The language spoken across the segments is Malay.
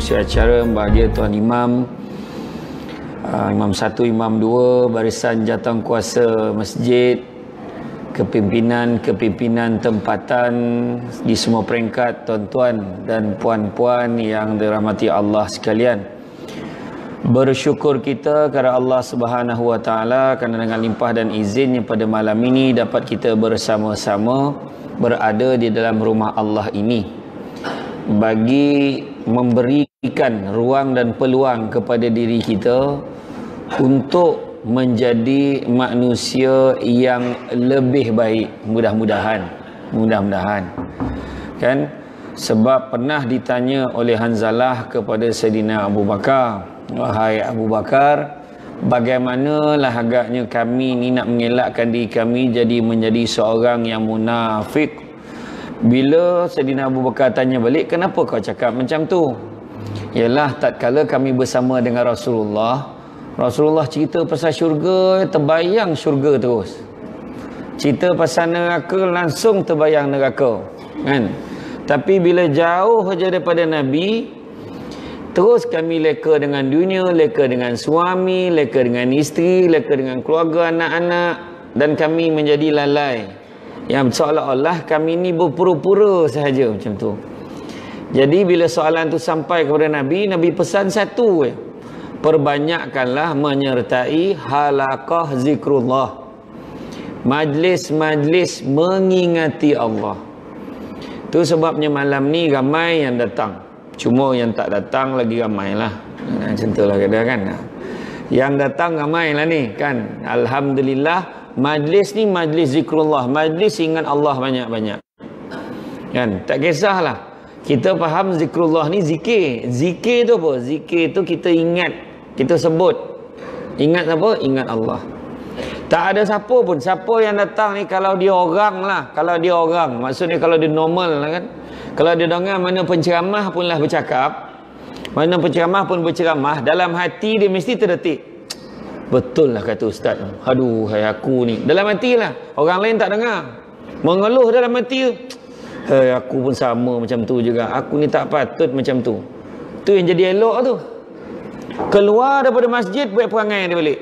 pengerusi acara, bahagia Tuan Imam, Imam 1, Imam 2, barisan jawatankuasa masjid, kepimpinan tempatan di semua peringkat, tuan-tuan dan puan-puan yang dirahmati Allah sekalian. Bersyukur kita kepada Allah Subhanahu wa taala kerana dengan limpah dan izinnya pada malam ini dapat kita bersama-sama berada di dalam rumah Allah ini, bagi memberikan ruang dan peluang kepada diri kita untuk menjadi manusia yang lebih baik, mudah-mudahan kan. Sebab pernah ditanya oleh Hanzalah kepada Saidina Abu Bakar, wahai Abu Bakar, bagaimanalah agaknya kami ni nak mengelakkan diri kami menjadi seorang yang munafik? Bila Saidina Abu Bakar tanya balik, kenapa kau cakap macam tu? Ialah tatkala kami bersama dengan Rasulullah cerita pasal syurga, terbayang syurga terus. Cerita pasal neraka, langsung terbayang neraka, kan? Tapi bila jauh saja daripada Nabi, terus kami leka dengan dunia, leka dengan suami, leka dengan isteri, leka dengan keluarga, anak-anak, dan kami menjadi lalai. Yang seolah-olah kami ni berpura-pura sahaja macam tu. Jadi bila soalan tu sampai kepada Nabi, Nabi pesan satu, perbanyakkanlah menyertai halaqah zikrullah, majlis-majlis mengingati Allah. Tu sebabnya malam ni ramai yang datang, cuma yang tak datang lagi ramai lah. Macam tu lah kadang kan. Yang datang ramai lah ni kan. Alhamdulillah, majlis ni majlis zikrullah, majlis ingat Allah banyak-banyak, kan? Tak kisahlah, kita faham zikrullah ni zikir. Zikir tu apa? Zikir tu kita ingat, kita sebut. Ingat apa? Ingat Allah. Tak ada siapa pun, siapa yang datang ni, kalau dia orang lah, maksudnya kalau dia normal lah kan. Kalau dia dengar mana penceramah pun lah bercakap, mana penceramah pun berceramah, dalam hati dia mesti terdetik, betul lah kata ustaz. Aduh, hai aku ni. Dalam hati lah. Orang lain tak dengar. Mengeluh dalam hati. Hai aku pun sama macam tu juga. Aku ni tak patut macam tu. Tu yang jadi elok tu. Keluar daripada masjid, buat perangai dia balik.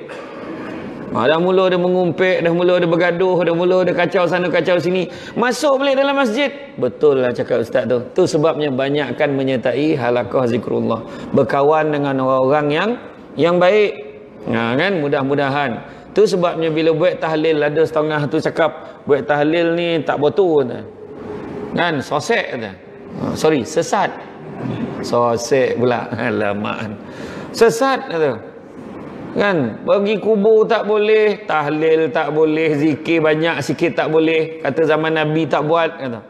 Dah mula dia mengumpet, dah mula dia bergaduh, dah mula dia kacau sana kacau sini. Masuk balik dalam masjid. Betul lah cakap ustaz tu. Tu sebabnya banyakkan menyertai halaqah zikrullah. Berkawan dengan orang-orang yang baik. Kan, mudah-mudahan. Tu sebabnya bila buat tahlil, ada setengah tu cakap buat tahlil ni tak betul kan, sosek kata. Sorry, sesat. Sosek pula. Alamak. Sesat kata. Kan, bagi kubur tak boleh, tahlil tak boleh, zikir banyak sikit tak boleh, kata zaman Nabi tak buat kata.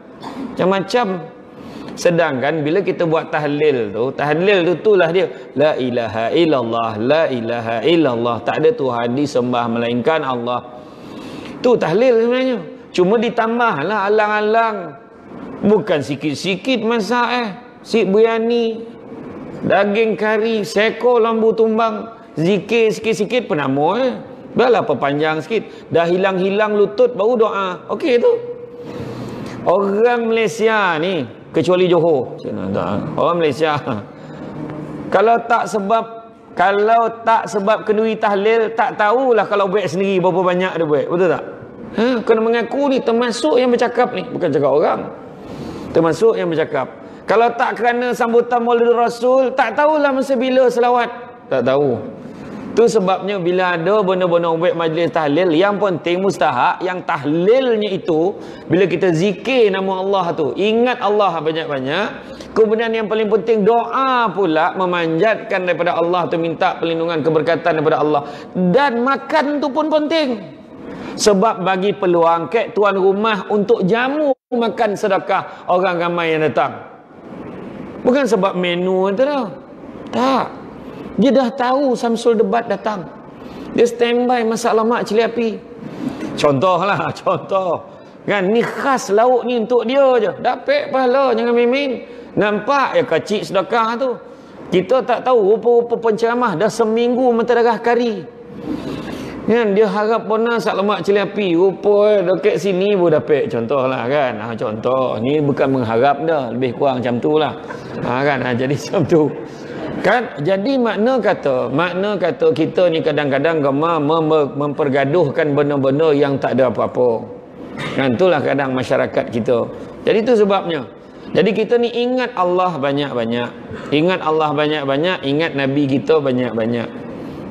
Macam-macam. Sedangkan bila kita buat tahlil tu itulah dia, la ilaha illallah, la ilaha illallah, tak ada Tuhan disembah melainkan Allah. Tu tahlil sebenarnya. Cuma ditambahlah alang-alang. Bukan sikit-sikit masak si biryani, daging kari, seko lambu tumbang, zikir sikit-sikit penamo Biarlah perpanjang sikit. Dah hilang-hilang lutut baru doa. Okey tu. Orang Malaysia ni, kecuali Johor, orang Malaysia, kalau tak sebab kenduri tahlil, tak tahulah kalau buat sendiri berapa banyak dia buat. Betul tak? Kena mengaku ni termasuk yang bercakap ni, bukan cakap orang, termasuk yang bercakap. Kalau tak kerana sambutan Maulid Rasul, tak tahulah masa bila selawat, tak tahu. Tu sebabnya bila ada benda-benda buat majlis tahlil, yang penting mustahak, yang tahlilnya itu bila kita zikir nama Allah tu, ingat Allah banyak-banyak. Kemudian yang paling penting doa pula, memanjatkan daripada Allah tu, minta perlindungan keberkatan daripada Allah. Dan makan tu pun penting, sebab bagi peluang kek tuan rumah untuk jamu makan sedekah orang ramai yang datang. Bukan sebab menu itu dah. Tak. Dia dah tahu Samsul Debat datang. Dia standby masak lemak cili api. Contoh. Kan, ni khas lauk ni untuk dia je. Dapat pahala, jangan main-main. Nampak ya kecil sedekah tu. Kita tak tahu rupa-rupa penceramah dah seminggu mentadharah kari. Kan, dia harap bonus sak lemak cili api. Rupa dekat sini pun dapat. Contohlah kan. Contoh. Ni bukan mengharap dah. Lebih kurang macam tu lah. Kan, jadi macam tu. Kan? Jadi makna kata kita ni kadang-kadang gemar mempergaduhkan benda-benda yang tak ada apa-apa. Kan, itulah kadang masyarakat kita. Jadi itu sebabnya. Jadi kita ni ingat Allah banyak-banyak. Ingat Allah banyak-banyak, ingat Nabi kita banyak-banyak.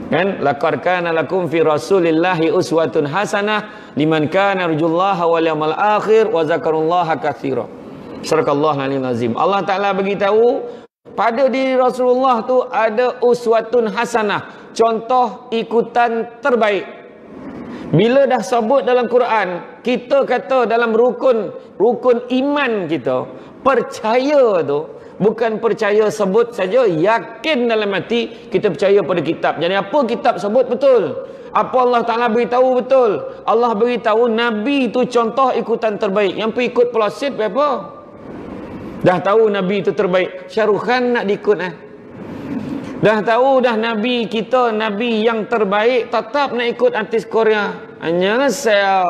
Kan? Laqad kana lakum fi Rasulillahi uswatun hasanah liman kana yarjullaha wal yawmal akhir wa zakarullaha katsira. Sadaqallahu alazim azim. Allah Taala beritahu pada diri Rasulullah tu ada uswatun hasanah, contoh ikutan terbaik. Bila dah sebut dalam Quran, kita kata dalam rukun iman kita, percaya tu bukan percaya sebut saja, yakin dalam hati kita percaya pada kitab. Jadi apa kitab sebut betul, apa Allah Ta'ala beritahu betul. Allah beritahu Nabi tu contoh ikutan terbaik. Yang pergi ikut pelasit apa? Dah tahu Nabi itu terbaik, Syahrukh Khan nak diikut Dah tahu dah Nabi kita Nabi yang terbaik, tetap nak ikut artis Korea. Hanya saya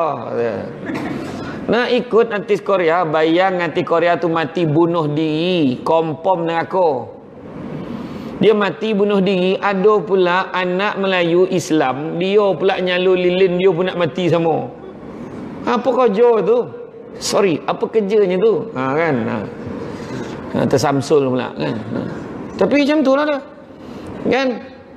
nak ikut artis Korea, bayang artis Korea tu mati bunuh diri, kompom neraka. Dia mati bunuh diri, ada pula anak Melayu Islam, dia pula nyalur lilin, dia pun nak mati sama. Apa kerja tu? Sorry, apa kerjanya tu? Tersamsul pula kan. Tapi macam tu lah dia. Kan?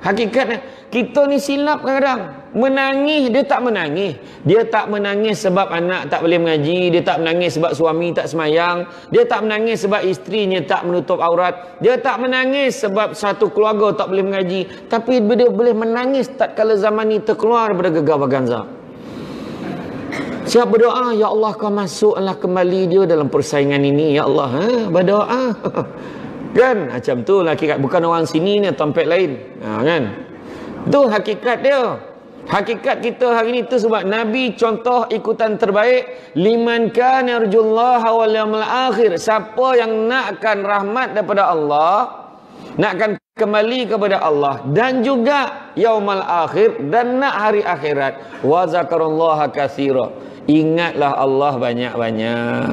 Hakikatnya kita ni silap kadang-kadang. Menangis, dia tak menangis. Dia tak menangis sebab anak tak boleh mengaji. Dia tak menangis sebab suami tak semayang. Dia tak menangis sebab isterinya tak menutup aurat. Dia tak menangis sebab satu keluarga tak boleh mengaji. Tapi dia boleh menangis tatkala zaman ni terkeluar daripada gegar Vaganza. Siap berdoa, ya Allah kau masuklah kembali dia dalam persaingan ini, ya Allah. Berdoa. Kan? Macam tu lah hakikat. Bukan orang sini ni, tempat lain. Kan? Itu hakikat dia. Hakikat kita hari ni tu sebab Nabi contoh ikutan terbaik. Liman kana yarjullaha wal yawmal akhir. Siapa yang nakkan rahmat daripada Allah, nakkan kembali kepada Allah, dan juga yaumal akhir, dan nak hari akhirat, wa zakarullaha katsira. Ingatlah Allah banyak-banyak.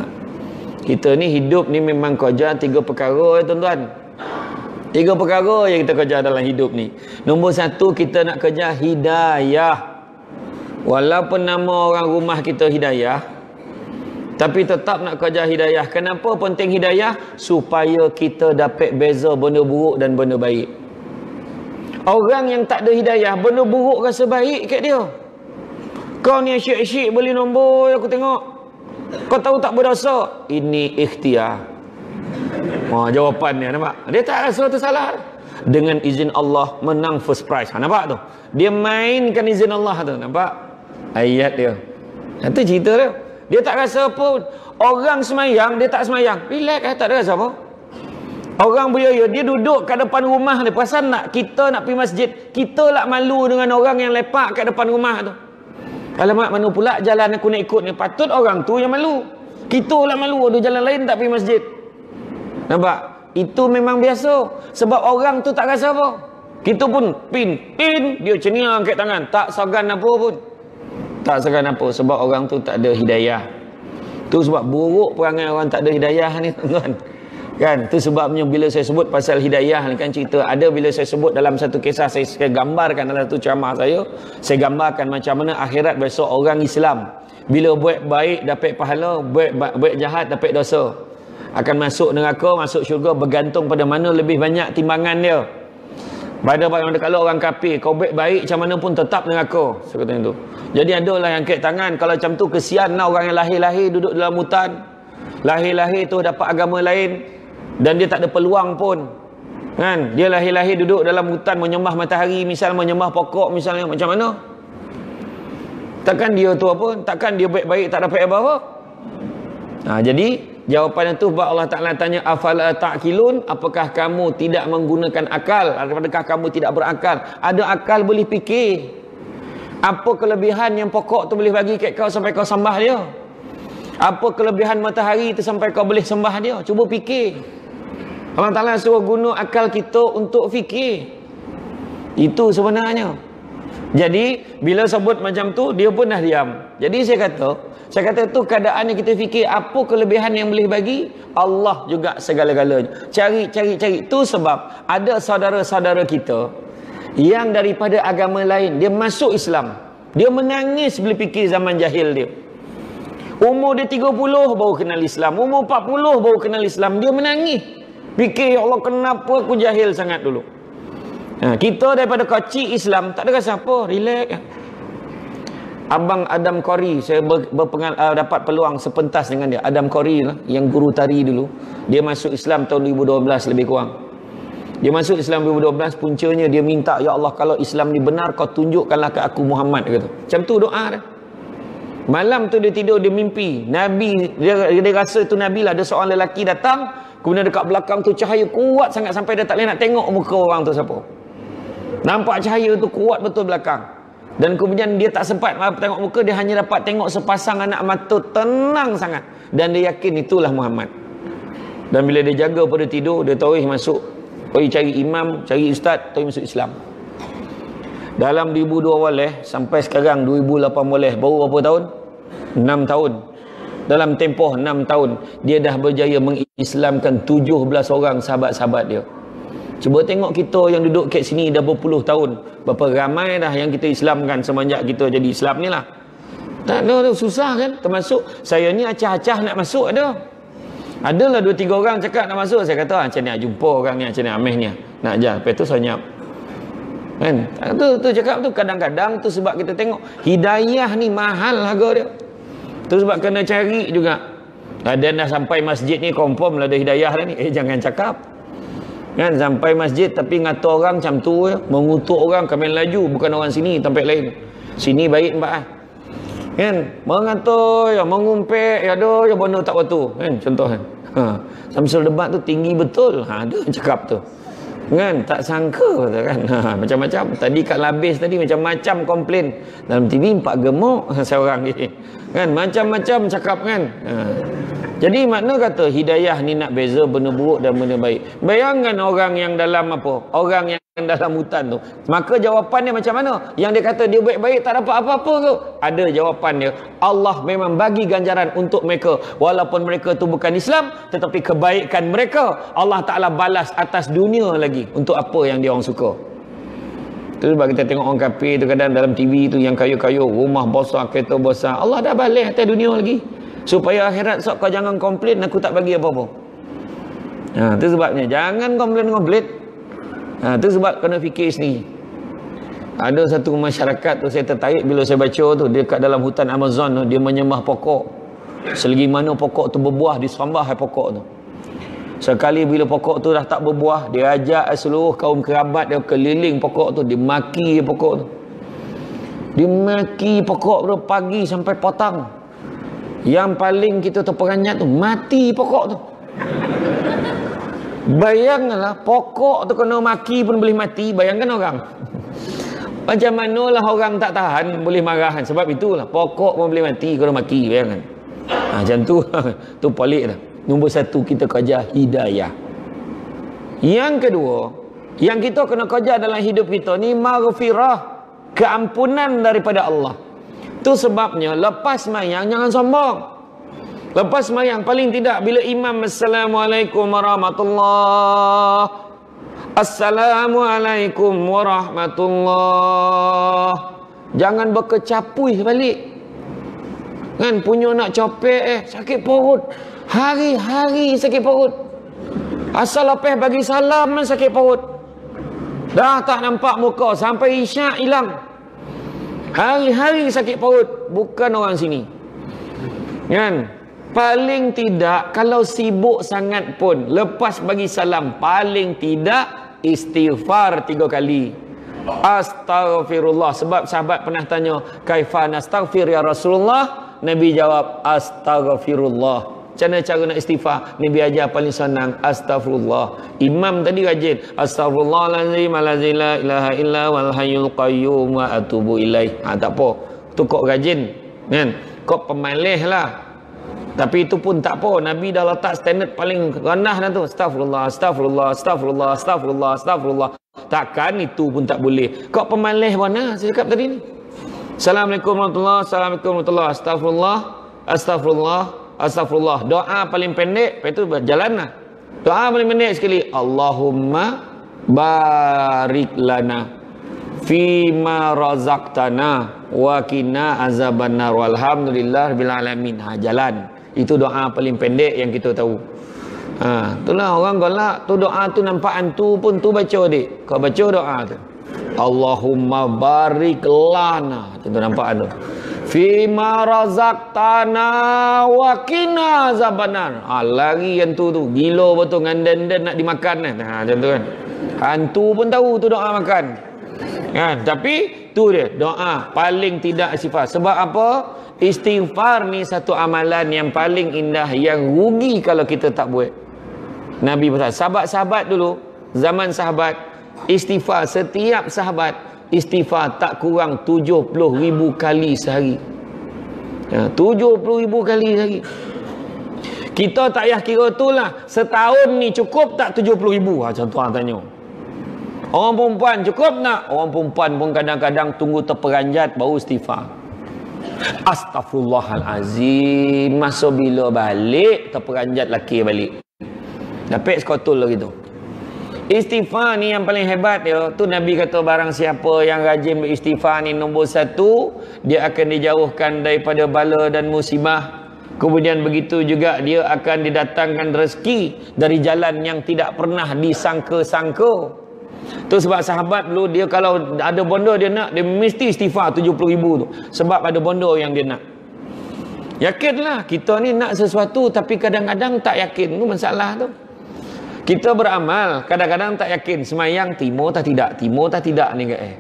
Kita ni hidup ni memang kerja 3 perkara tuan-tuan. 3 perkara yang kita kerja dalam hidup ni. Nombor 1, kita nak kerja hidayah. Walaupun nama orang rumah kita Hidayah, tapi tetap nak kerja hidayah. Kenapa penting hidayah? Supaya kita dapat beza benda buruk dan benda baik. Orang yang tak ada hidayah, benda buruk rasa baik kat dia. Kau ni asyik-asyik beli nombor, aku tengok. Kau tahu tak berdosa? Ini ikhtiar. Jawapan dia, nampak? Dia tak rasa tu salah. Dengan izin Allah menang first prize. Nampak tu? Dia mainkan izin Allah tu. Nampak? Ayat dia. Itu cerita dia. Dia tak rasa pun. Orang semayang, dia tak semayang. Relax, tak ada rasa apa. Orang beraya, dia duduk kat depan rumah dia. Perasan nak kita nak pergi masjid, kita lah malu dengan orang yang lepak kat depan rumah tu. Alamak, mana pula jalan aku nak ikut ni. Patut orang tu yang malu. Kita lah malu, ada jalan lain tak pergi masjid. Nampak? Itu memang biasa. Sebab orang tu tak rasa apa. Kita pun pin, dia ceniang kat tangan. Tak segan apa pun. Tak segan apa. Sebab orang tu tak ada hidayah. Tu sebab buruk perangai orang tak ada hidayah ni tuan-tuan. Kan? Itu sebabnya bila saya sebut pasal hidayah ni kan cerita. Ada bila saya sebut dalam satu kisah, saya gambarkan dalam satu ceramah saya gambarkan macam mana akhirat besok orang Islam. Bila buat baik dapat pahala, buat jahat dapat dosa. Akan masuk neraka, masuk syurga bergantung pada mana lebih banyak timbangan dia. Pada kalau orang kafir, kau buat baik macam mana pun tetap neraka. Saya kata itu. Jadi adalah yang angkat tangan. Kalau macam tu kesian lah orang yang lahir-lahir duduk dalam hutan. Lahir-lahir tu dapat agama lain. Dan dia tak ada peluang pun. Kan? Dia lahir-lahir duduk dalam hutan menyembah matahari, misal menyembah pokok misalnya, macam mana? Takkan dia tu apa? Takkan dia baik-baik tak dapat apa-apa? Jadi jawapan itu Allah Ta'ala tanya, afala ta'qilun, apakah kamu tidak menggunakan akal? Adakah kamu tidak berakal? Ada akal boleh fikir. Apa kelebihan yang pokok tu boleh bagi kat kau sampai kau sembah dia? Apa kelebihan matahari tu sampai kau boleh sembah dia? Cuba fikir. Allah Ta'ala suruh guna akal kita untuk fikir. Itu sebenarnya. Jadi bila sebut macam tu, dia pun dah diam. Jadi saya kata tu keadaan yang kita fikir apa kelebihan yang boleh bagi, Allah juga segala-galanya. Cari. Tu sebab ada saudara-saudara kita yang daripada agama lain, dia masuk Islam. Dia menangis bila fikir zaman jahil dia. Umur dia 30 baru kenal Islam, umur 40 baru kenal Islam. Dia menangis. Fikir, ya Allah, kenapa aku jahil sangat dulu. Kita daripada kecil Islam, tak ada rasa apa, relax. Abang Adam Qori, saya dapat peluang sepentas dengan dia. Adam Qori lah, yang guru tari dulu. Dia masuk Islam tahun 2012 lebih kurang. Dia masuk Islam 2012, puncanya dia minta, ya Allah, kalau Islam ni benar, kau tunjukkanlah ke aku Muhammad, kata. Macam tu doa dia. Malam tu dia tidur, dia mimpi Nabi, dia rasa tu Nabi lah. Ada seorang lelaki datang, kemudian dekat belakang tu cahaya kuat sangat sampai dia tak boleh nak tengok muka orang tu siapa. Nampak cahaya tu kuat betul belakang. Dan kemudian dia tak sempat tengok muka, dia hanya dapat tengok sepasang anak mata tenang sangat. Dan dia yakin itulah Muhammad. Dan bila dia jaga pada tidur, dia tahu masuk, pergi cari imam, cari ustaz, tahu masuk Islam. Dalam 2012 sampai sekarang 2018, baru berapa tahun? 6 tahun. Dalam tempoh 6 tahun, dia dah berjaya mengislamkan 17 orang sahabat-sahabat dia. Cuba tengok kita yang duduk kat sini dah berpuluh tahun, berapa ramai dah yang kita Islamkan semenjak kita jadi Islam ni lah. Tak ada tu, susah kan. Termasuk saya ni acah-acah nak masuk ada. Adalah 2-3 orang cakap nak masuk. Saya kata macam ni nak jumpa orang ni, macam ni Ameh ni nak ajar. Lepas tu senyap. Kan? Tu cakap tu kadang-kadang tu sebab kita tengok hidayah ni mahal harga dia. Tu sebab kena cari juga. Dan dah sampai masjid ni confirm lah ada hidayah dah ni. Jangan cakap. Kan, sampai masjid tapi ngata orang macam tu ya, mengutuk orang kami laju, bukan orang sini tempat lain. Sini baik mbak kan, mengata ya, mengumpet ya, ada ya benda tak betul kan, contoh kan. Samsul debat tu tinggi betul. Ada cakap tu. Kan, tak sangka kan. Macam-macam. Tadi kat Labis tadi macam-macam komplain. Dalam TV 4 gemuk seorang ni. Kan, macam-macam cakap kan. Jadi makna kata hidayah ni nak beza benda buruk dan benda baik. Bayangkan orang yang dalam apa? Orang yang dalam hutan tu. Maka jawapan dia macam mana? Yang dia kata dia baik-baik tak dapat apa-apa ke? Ada jawapan dia. Allah memang bagi ganjaran untuk mereka. Walaupun mereka tu bukan Islam, tetapi kebaikan mereka Allah Ta'ala balas atas dunia lagi. Untuk apa yang dia orang suka. Tu sebab kita tengok orang kafir tu kadang dalam TV tu yang kayu-kayu, rumah besar, kereta besar. Allah dah balas atas dunia lagi. Supaya akhirat sok kau jangan komplain aku tak bagi apa-apa. Tu sebabnya jangan komplain. Tu sebab kena fikir sendiri. Ada satu masyarakat tu saya tertarik bila saya baca tu, dia kat dalam hutan Amazon tu, dia menyembah pokok. Selagi mana pokok tu berbuah, disembah pokok tu. Sekali bila pokok tu dah tak berbuah, dia ajak seluruh kaum kerabat dia keliling pokok tu, dia maki pokok tu. Dia maki pokok tu pagi sampai petang. Yang paling kita terperanjat tu mati pokok tu. Bayangkanlah pokok tu kena maki pun boleh mati. Bayangkan orang. Macam manalah orang tak tahan boleh marahan. Sebab itulah pokok pun boleh mati kalau maki. Bayangkan. Macam tu. Tu pelik dah. Nombor 1 kita kerja hidayah. Yang kedua, yang kita kena kerja dalam hidup kita ni maghfirah, keampunan daripada Allah. Tu sebabnya lepas sembahyang jangan sombong. Lepas sembahyang paling tidak bila imam assalamualaikum warahmatullah, assalamualaikum warahmatullah, jangan berkecapui balik. Kan punya nak copek sakit perut. Hari-hari sakit perut. Asal lepas bagi salam sakit perut. Dah tak nampak muka sampai isyak hilang. Hari-hari sakit perut. Bukan orang sini. Kan? Paling tidak kalau sibuk sangat pun lepas bagi salam paling tidak istighfar 3 kali. Astaghfirullah. Sebab sahabat pernah tanya, kaifa nastaghfir ya Rasulullah? Nabi jawab astaghfirullah. Macam mana cara nak istighfar? Nabi ajar paling senang, astaghfirullah. Imam tadi rajin, astaghfirullahalazim alazim la ilaha illa wal hayyul qayyum wa atubu ilaih. Tak apa. Tu kok rajin, kan? Kok pemalih lah. Tapi itu pun tak apa. Nabi dah letak standard paling rendah dah tu. Astaghfirullah, astaghfirullah, astaghfirullah, astaghfirullah, astaghfirullah. Takkan itu pun tak boleh. Kau pemalih mana saya cakap tadi ni? Assalamualaikum warahmatullahi wabarakatuh. Assalamualaikum warahmatullahi wabarakatuh. Astagfirullah. Astagfirullah. Astagfirullah. Doa paling pendek, lepas itu berjalan lah. Doa paling pendek sekali. Allahumma barik lana fima razaqtana wa qina azabannar walhamdulillah rabbil alamin. Jalan. Itu doa paling pendek yang kita tahu. Itulah orang galak tu, doa tu nampak hantu pun tu baca dik. Kau baca doa tu. Allahumma barik lana. Itu nampak tu. Fima razaqtana wa qina azabannar. Lari yang tu gila betul ngandan nak dimakan kan. Macam tu kan. Hantu pun tahu tu doa makan. Kan? Tapi tu dia doa paling tidak sifat. Sebab apa? Istighfar ni satu amalan yang paling indah, yang rugi kalau kita tak buat. Nabi berkata, sahabat-sahabat dulu, zaman sahabat, istighfar, setiap sahabat istighfar tak kurang 70,000 kali sehari. 70,000 kali sehari. Kita tak payah kira tu lah, setahun ni cukup tak 70,000? Contoh orang tanya. Orang perempuan cukup tak? Orang perempuan pun kadang-kadang tunggu terperanjat baru istighfar. Astaghfirullahalazim. Masa bila balik terperanjat laki balik. Dapat sekotul lagi tu. Istighfar ni yang paling hebat dia. Tu Nabi kata barang siapa yang rajin beristighfar ni nombor 1, dia akan dijauhkan daripada bala dan musibah. Kemudian begitu juga dia akan didatangkan rezeki dari jalan yang tidak pernah disangka-sangka. Tu sebab sahabat dulu dia kalau ada benda dia nak, dia mesti istighfar 70,000 tu. Sebab ada benda yang dia nak. Yakinlah kita ni nak sesuatu tapi kadang-kadang tak yakin. Itu masalah tu. Kita beramal kadang-kadang tak yakin. Semayang timur tak tidak, timur tak tidak ni kat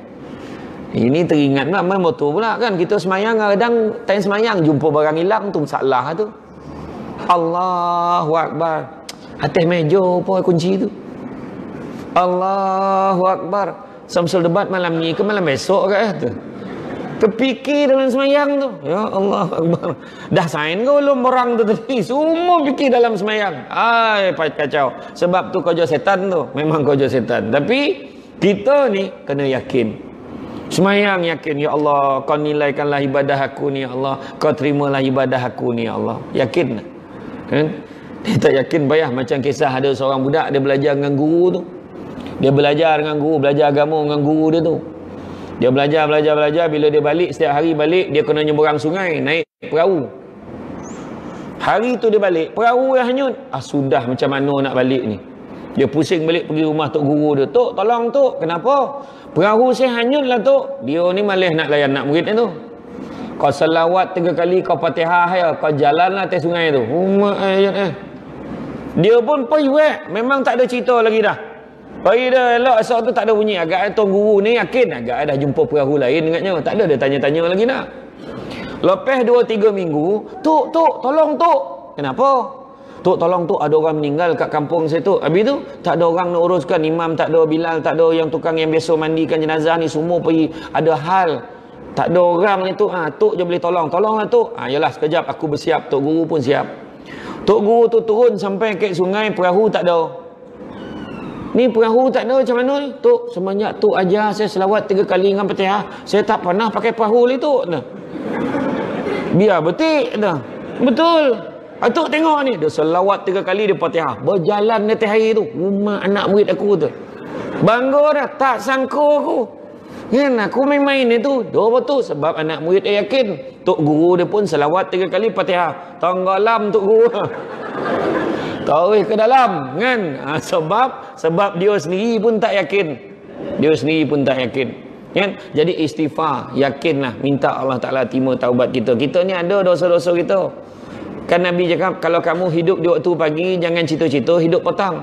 Ini teringat nak main motor pula kan. Kita semayang kadang time semayang jumpa barang hilang tu masalah tu. Allahu Akbar. Atas meja apa kunci tu? Allahu Akbar. Samsul debat malam ni ke malam besok ke tu? Terfikir dalam semayang tu. Ya Allah Akbar. Dah sign ke belum orang tu tadi? Semua fikir dalam semayang. Kacau. Sebab tu kerja setan tu. Memang kerja setan. Tapi kita ni kena yakin. Semayang yakin. Ya Allah, kau nilaikanlah ibadah aku ni ya Allah. Kau terimalah ibadah aku ni ya Allah. Yakin kan? Dia tak yakin bayah. Macam kisah ada seorang budak dia belajar dengan guru tu. Dia belajar dengan guru, belajar agama dengan guru dia tu. Dia belajar. Bila dia balik, setiap hari balik, dia kena nyeberang sungai, naik perahu. Hari tu dia balik, perahu yang hanyut. Sudah macam mana nak balik ni? Dia pusing balik pergi rumah tok guru dia. Tok, tolong tok. Kenapa? Perahu saya hanyut lah tok. Dia ni malah nak layan nak murid dia tu. Kau selawat 3 kali, kau Fatihah ya, kau jalanlah atas sungai tu. Dia pun pergi memang tak ada cerita lagi dah. Pergi dah elok esok tu tak ada bunyi. Agak Tuan Guru ni yakin agak dah jumpa perahu lain ingatnya. Tak ada dia tanya-tanya lagi nak. Lepas 2-3 minggu, Tok, tolong Tok. Kenapa? Tok, tolong Tok, ada orang meninggal kat kampung saya Tok. Habis tu, tak ada orang nak uruskan. Imam tak ada, Bilal tak ada, yang tukang yang biasa mandikan jenazah ni semua pergi. Ada hal. Tak ada orang ni Tok. Tok je boleh tolong. Tolonglah Tok. Yalah sekejap aku bersiap. Tok Guru pun siap. Tok Guru tu turun sampai ke sungai, perahu tak ada. Ni perahu tak ada macam mana ni? Tok, semenjak Tok ajar saya selawat 3 kali dengan Fatihah, saya tak pernah pakai perahu ni Tok. Biar betik dah. Betul. Tok tengok ni, dia selawat 3 kali dia Fatihah. Berjalan di atas air tu. Rumah anak murid aku tu. Bangga dah, tak sangka aku. Kan aku main-main itu. Dia betul sebab anak murid dia yakin. Tok Guru dia pun selawat 3 kali Fatihah. Tenggelam Tok Guru. Tarik ke dalam kan? Sebab dia sendiri pun tak yakin. Kan? Jadi istighfar, yakinlah, minta Allah Taala terima taubat kita. Kita ni ada dosa-dosa kita. Kan Nabi cakap kalau kamu hidup di waktu pagi jangan cita-cita hidup petang.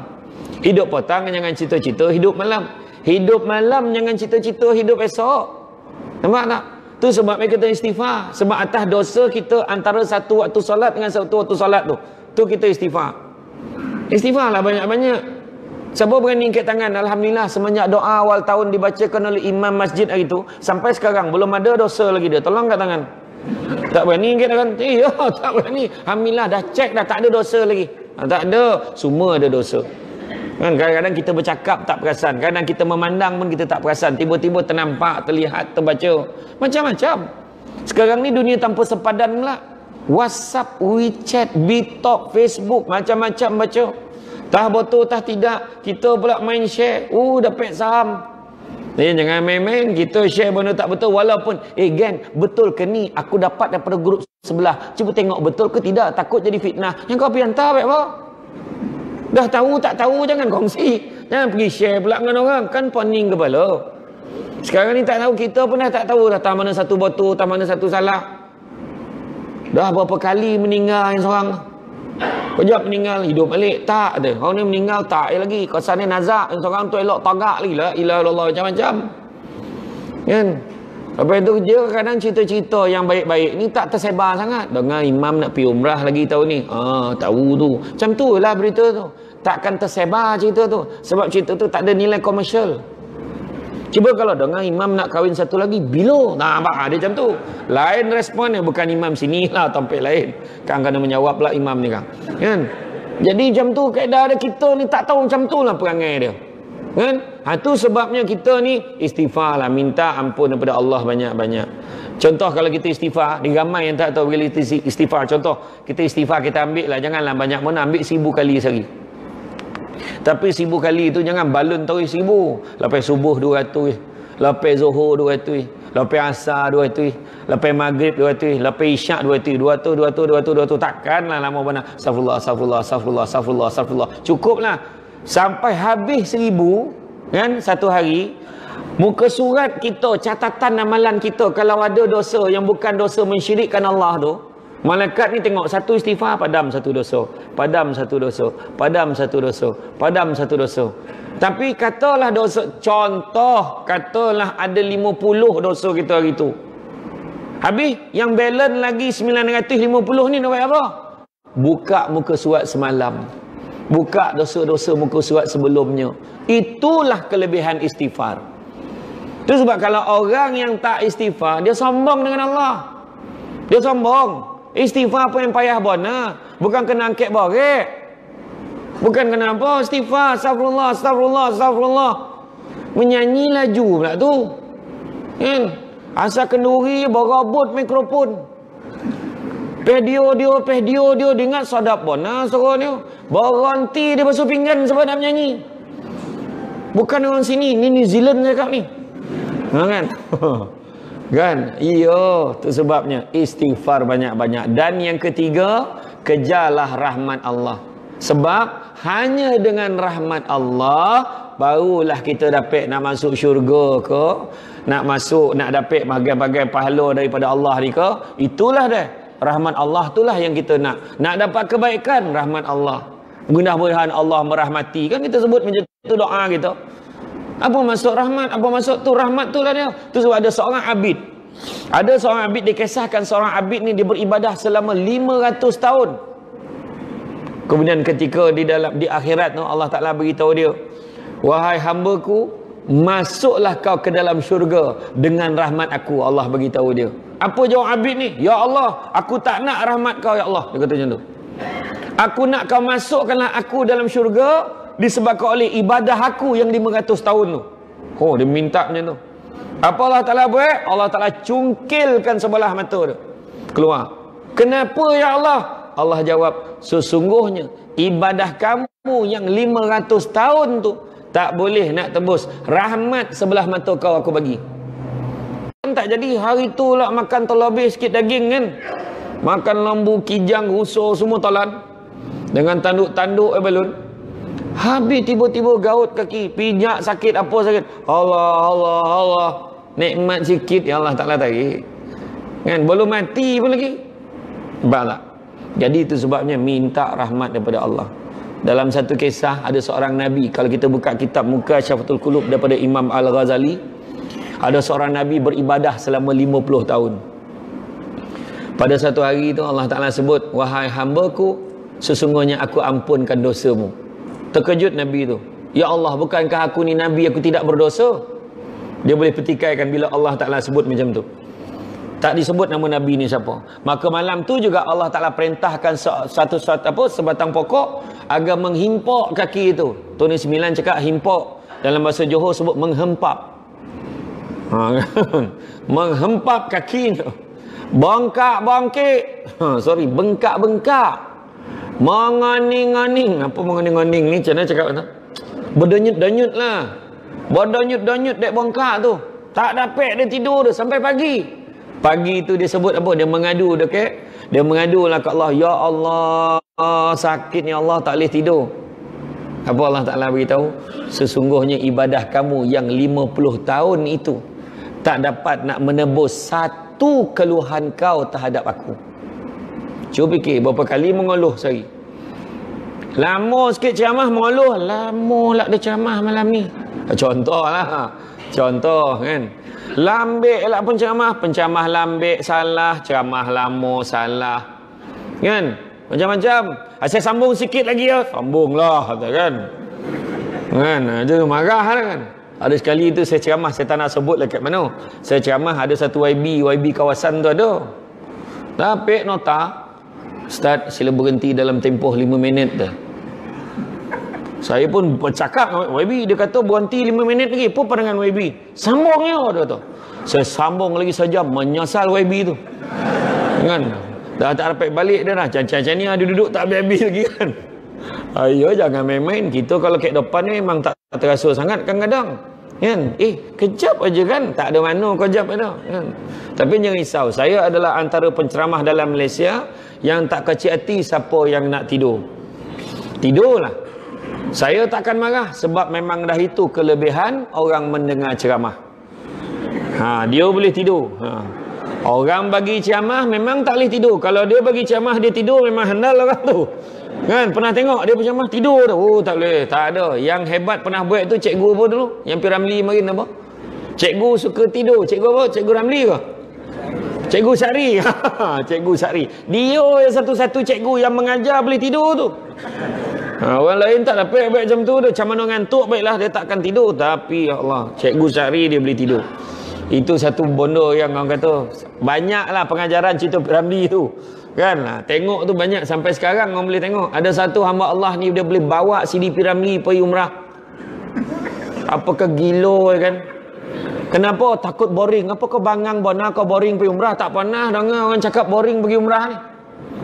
Hidup petang jangan cita-cita hidup malam. Hidup malam jangan cita-cita hidup esok. Nampak tak? Tu sebab kita istighfar. Sebab atas dosa kita antara satu waktu solat dengan satu waktu solat tu. Tu kita istighfar. Istighfarlah banyak-banyak. Siapa berani angkat tangan? Alhamdulillah semenjak doa awal tahun dibacakan oleh imam masjid hari itu sampai sekarang belum ada dosa lagi dia. Tolong angkat tangan. Tak berani angkat tangan? Ya, tak berani. Alhamdulillah dah cek dah tak ada dosa lagi. Tak ada, semua ada dosa. Kan kadang-kadang kita bercakap tak perasan, kadang kita memandang pun kita tak perasan, tiba-tiba ternampak, terlihat, terbaca, macam-macam. Sekarang ni dunia tanpa sepadan pula. WhatsApp, WeChat, BeeTalk, Facebook, macam-macam baca. Tah betul tah tidak, kita pula main share, dapat saham. Jangan main-main kita share benda tak betul, walaupun Gan, betul ke ni aku dapat daripada grup sebelah, cuba tengok betul ke tidak, takut jadi fitnah. Yang kau pergi hantar baik apa? Dah tahu tak tahu jangan kongsi, jangan pergi share pula dengan orang, kan pening kepala. Sekarang ni tak tahu, kita pun dah tak tahu dah tak mana satu betul, tak mana satu salah. Dah berapa kali meninggal yang seorang, kejap meninggal hidup balik, tak ada. Orang ni meninggal tak lagi, kesannya nazak, yang seorang tu elok tagak lagi lah, ilah Allah macam-macam. Kan? Lepas itu dia kadang cerita-cerita yang baik-baik ni tak tersebar sangat. Dengar imam nak pergi umrah lagi tahun ni, tahu tu. Macam tu lah berita tu, takkan tersebar cerita tu, sebab cerita tu tak ada nilai komersial. Cuba kalau dengar imam nak kahwin satu lagi, bila? Nah, dia macam tu. Lain responnya, bukan imam sini lah, tempat lain. Kan kena menjawab lah imam ni kan. Jadi macam tu kaedah ada, kita ni tak tahu macam tu lah perangai dia. Kan? Itu sebabnya kita ni istighfar lah, minta ampun daripada Allah banyak-banyak. Contoh kalau kita istighfar, ni ramai yang tak tahu bila kita istighfar. Contoh, kita istighfar, kita ambil lah, janganlah banyak mana, ambil 1000 kali sehari. Tapi 1000 kali itu jangan balun terus 1000. Lepas subuh 200, lepas zuhur 200, lepas asar 200, lepas maghrib 200, lepas isyak 200, 200. Takkanlah lama benar. Astagfirullah, astagfirullah, astagfirullah, astagfirullah, astagfirullah. Cukuplah. Sampai habis 1000 kan satu hari. Muka surat kita, catatan amalan kita, kalau ada dosa yang bukan dosa mensyirikkan Allah tu, malaikat ni tengok satu istighfar, padam satu dosa, padam satu dosa, padam satu dosa, padam satu dosa. Tapi katalah dosa, contoh katalah ada 50 dosa kita hari tu, habis yang balance lagi 950 ni nak buat apa? Buka muka surat semalam, buka dosa-dosa muka surat sebelumnya. Itulah kelebihan istighfar. Itu sebab kalau orang yang tak istighfar, dia sombong dengan Allah, dia sombong. Istighfar apa yang payah bona, bukan kena angkat borek, bukan kena apa, istighfar, astagfirullah, astagfirullah, astagfirullah, menyanyi laju pula tu kan, asal kenduri berabut mikrofon, pedio dia dengar sadap bona suara dia, berhenti dia basuh pinggan sebab nak menyanyi. Bukan orang sini, ni New Zealand cakap ni, kan? Kan? Iya, tu sebabnya istighfar banyak-banyak. Dan yang ketiga, kejarlah rahmat Allah. Sebab hanya dengan rahmat Allah barulah kita dapat nak masuk syurga ke, nak masuk, nak dapat bahagian-bahagian pahala daripada Allah ni ke. Itulah dah rahmat Allah, itulah yang kita nak. Nak dapat kebaikan, rahmat Allah. Mudah-mudahan Allah merahmati. Kan kita sebut macam tu doa kita. Apa maksud rahmat? Apa maksud tu rahmat tu lah dia. Tu sebab ada seorang abid. Ada seorang abid, dikisahkan seorang abid ni dia beribadah selama 500 tahun. Kemudian ketika di akhirat tu Allah Taala beritahu dia, wahai hamba-Ku, masuklah kau ke dalam syurga dengan rahmat aku. Allah beritahu dia. Apa jawab abid ni? Ya Allah, aku tak nak rahmat kau ya Allah. Dia kata macam tu. Aku nak kau masukkanlah aku dalam syurga disebabkan oleh ibadah aku yang 500 tahun tu. Oh, dia minta macam tu. Apa Allah Ta'ala buat? Allah Ta'ala cungkilkan sebelah mata dia keluar. Kenapa ya Allah? Allah jawab, sesungguhnya ibadah kamu yang 500 tahun tu tak boleh nak tebus rahmat sebelah mata kau aku bagi. Tak jadi hari tu lah makan terlebih sikit daging kan, makan lembu, kijang, rusuk semua talan dengan tanduk-tanduk balun. Habis tiba-tiba gaut kaki, pijak sakit, apa sakit, Allah nikmat sikit ya Allah Ta'ala tarik kan, belum mati pun lagi balak. Jadi itu sebabnya minta rahmat daripada Allah. Dalam satu kisah ada seorang Nabi, kalau kita buka kitab Mukasyafatul Qulub daripada Imam Al-Ghazali, ada seorang Nabi beribadah selama 50 tahun. Pada satu hari itu Allah Ta'ala sebut, wahai hamba-Ku, sesungguhnya aku ampunkan dosamu. Terkejut Nabi itu, ya Allah, bukankah aku ni Nabi, aku tidak berdosa? Dia boleh petikaikan bila Allah Ta'ala sebut macam tu. Tak disebut nama Nabi ni siapa. Maka malam tu juga Allah Ta'ala perintahkan sebatang pokok agar menghimpak kaki itu. Tunis 9 cakap himpak. Dalam bahasa Johor sebut menghempap. Menghempap kaki tu. Bengkak-bengkik. Bengkak-bengkak. Menganing-aning. Apa menganing-aning ni? Macam mana cakap tu? Berdenyut-denyut lah. Berdenyut-denyut dek bengkak tu. Tak dapat dia tidur tu sampai pagi. Pagi tu dia sebut apa? Dia mengadu dekat. Dia mengadu lah ke Allah. Ya Allah, sakit ni Allah, tak boleh tidur. Apa Allah Ta'ala beritahu? Sesungguhnya ibadah kamu yang 50 tahun itu tak dapat nak menebus satu keluhan kau terhadap aku. Cuba fikir berapa kali mengeluh sehari. Lama sikit ceramah mengeluh. Lama lah dia ceramah malam ni. Contoh lah. Contoh kan. Lambik lah penceramah lambik salah, ceramah lama salah. Kan? Macam-macam. Saya sambung sikit lagi ya. Sambunglah kan. Kan? Dia marah lah kan. Ada sekali tu saya ceramah, saya tak nak sebut lah kat mana. Saya ceramah ada satu YB kawasan tu ada. Tapi nota, Ustaz sila berhenti dalam tempoh 5 minit dah. Saya pun bercakap dengan YB, dia kata berhenti 5 minit lagi. Apa pandangan YB? Sambung ya dia kata. Saya sambung lagi saja, menyasal YB tu. Kan? Dah tak dapat balik dah lah. Macam ni dia duduk tak habis-habis lagi kan. Ayo jangan main-main. Kita kalau kat depan ni memang tak terasa sangat kadang-kadang. Kan? Kejap aja kan. Tak ada mana kejap ada. Kan? Tapi jangan risau. Saya adalah antara penceramah dalam Malaysia yang tak kecil hati siapa yang nak tidur. Tidurlah. Saya takkan marah sebab memang dah itu kelebihan orang mendengar ceramah. Dia boleh tidur. Orang bagi ceramah memang tak boleh tidur. Kalau dia bagi ceramah dia tidur memang handal orang tu. Kan? Pernah tengok dia berceramah tidur tu. Oh tak boleh. Tak ada. Yang hebat pernah buat tu cikgu apa dulu? Yang P. Ramlee marin apa? Cikgu suka tidur. Cikgu apa? Cikgu Ramlee ke? Cikgu Sari. Cikgu Sari. Dia yang satu-satu cikgu yang mengajar boleh tidur tu. Orang lain tak dapat baik macam tu. Dia macam mana ngantuk baiklah dia takkan tidur. Tapi ya Allah, Cikgu Sari dia boleh tidur. Itu satu bondo yang orang kata banyaklah pengajaran cerita Ramli tu. Kan? Tengok tu banyak sampai sekarang orang boleh tengok. Ada satu hamba Allah ni dia boleh bawa CD P. Ramli pergi umrah. Apakah gila kan? Kenapa? Takut boring. Apa kau bangang bona kau boring pergi umrah? Tak pernah dengar orang cakap boring pergi umrah ni.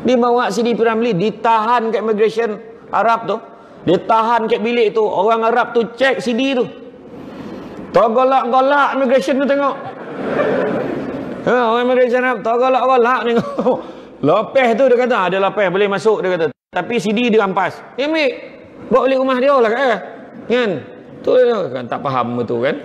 Dia bawa CD P. Ramli, ditahan kat immigration Arab tu. Dia tahan kat bilik tu. Orang Arab tu cek CD tu. Tergolak-golak immigration tu tengok. Orang immigration Arab tergolak-golak tengok. Lepeh tu dia kata, ada lepeh boleh masuk dia kata. Tapi CD dia rampas. Dia ambil. Bawa balik rumah dia lah kan. Tu dia kan tak faham betul kan.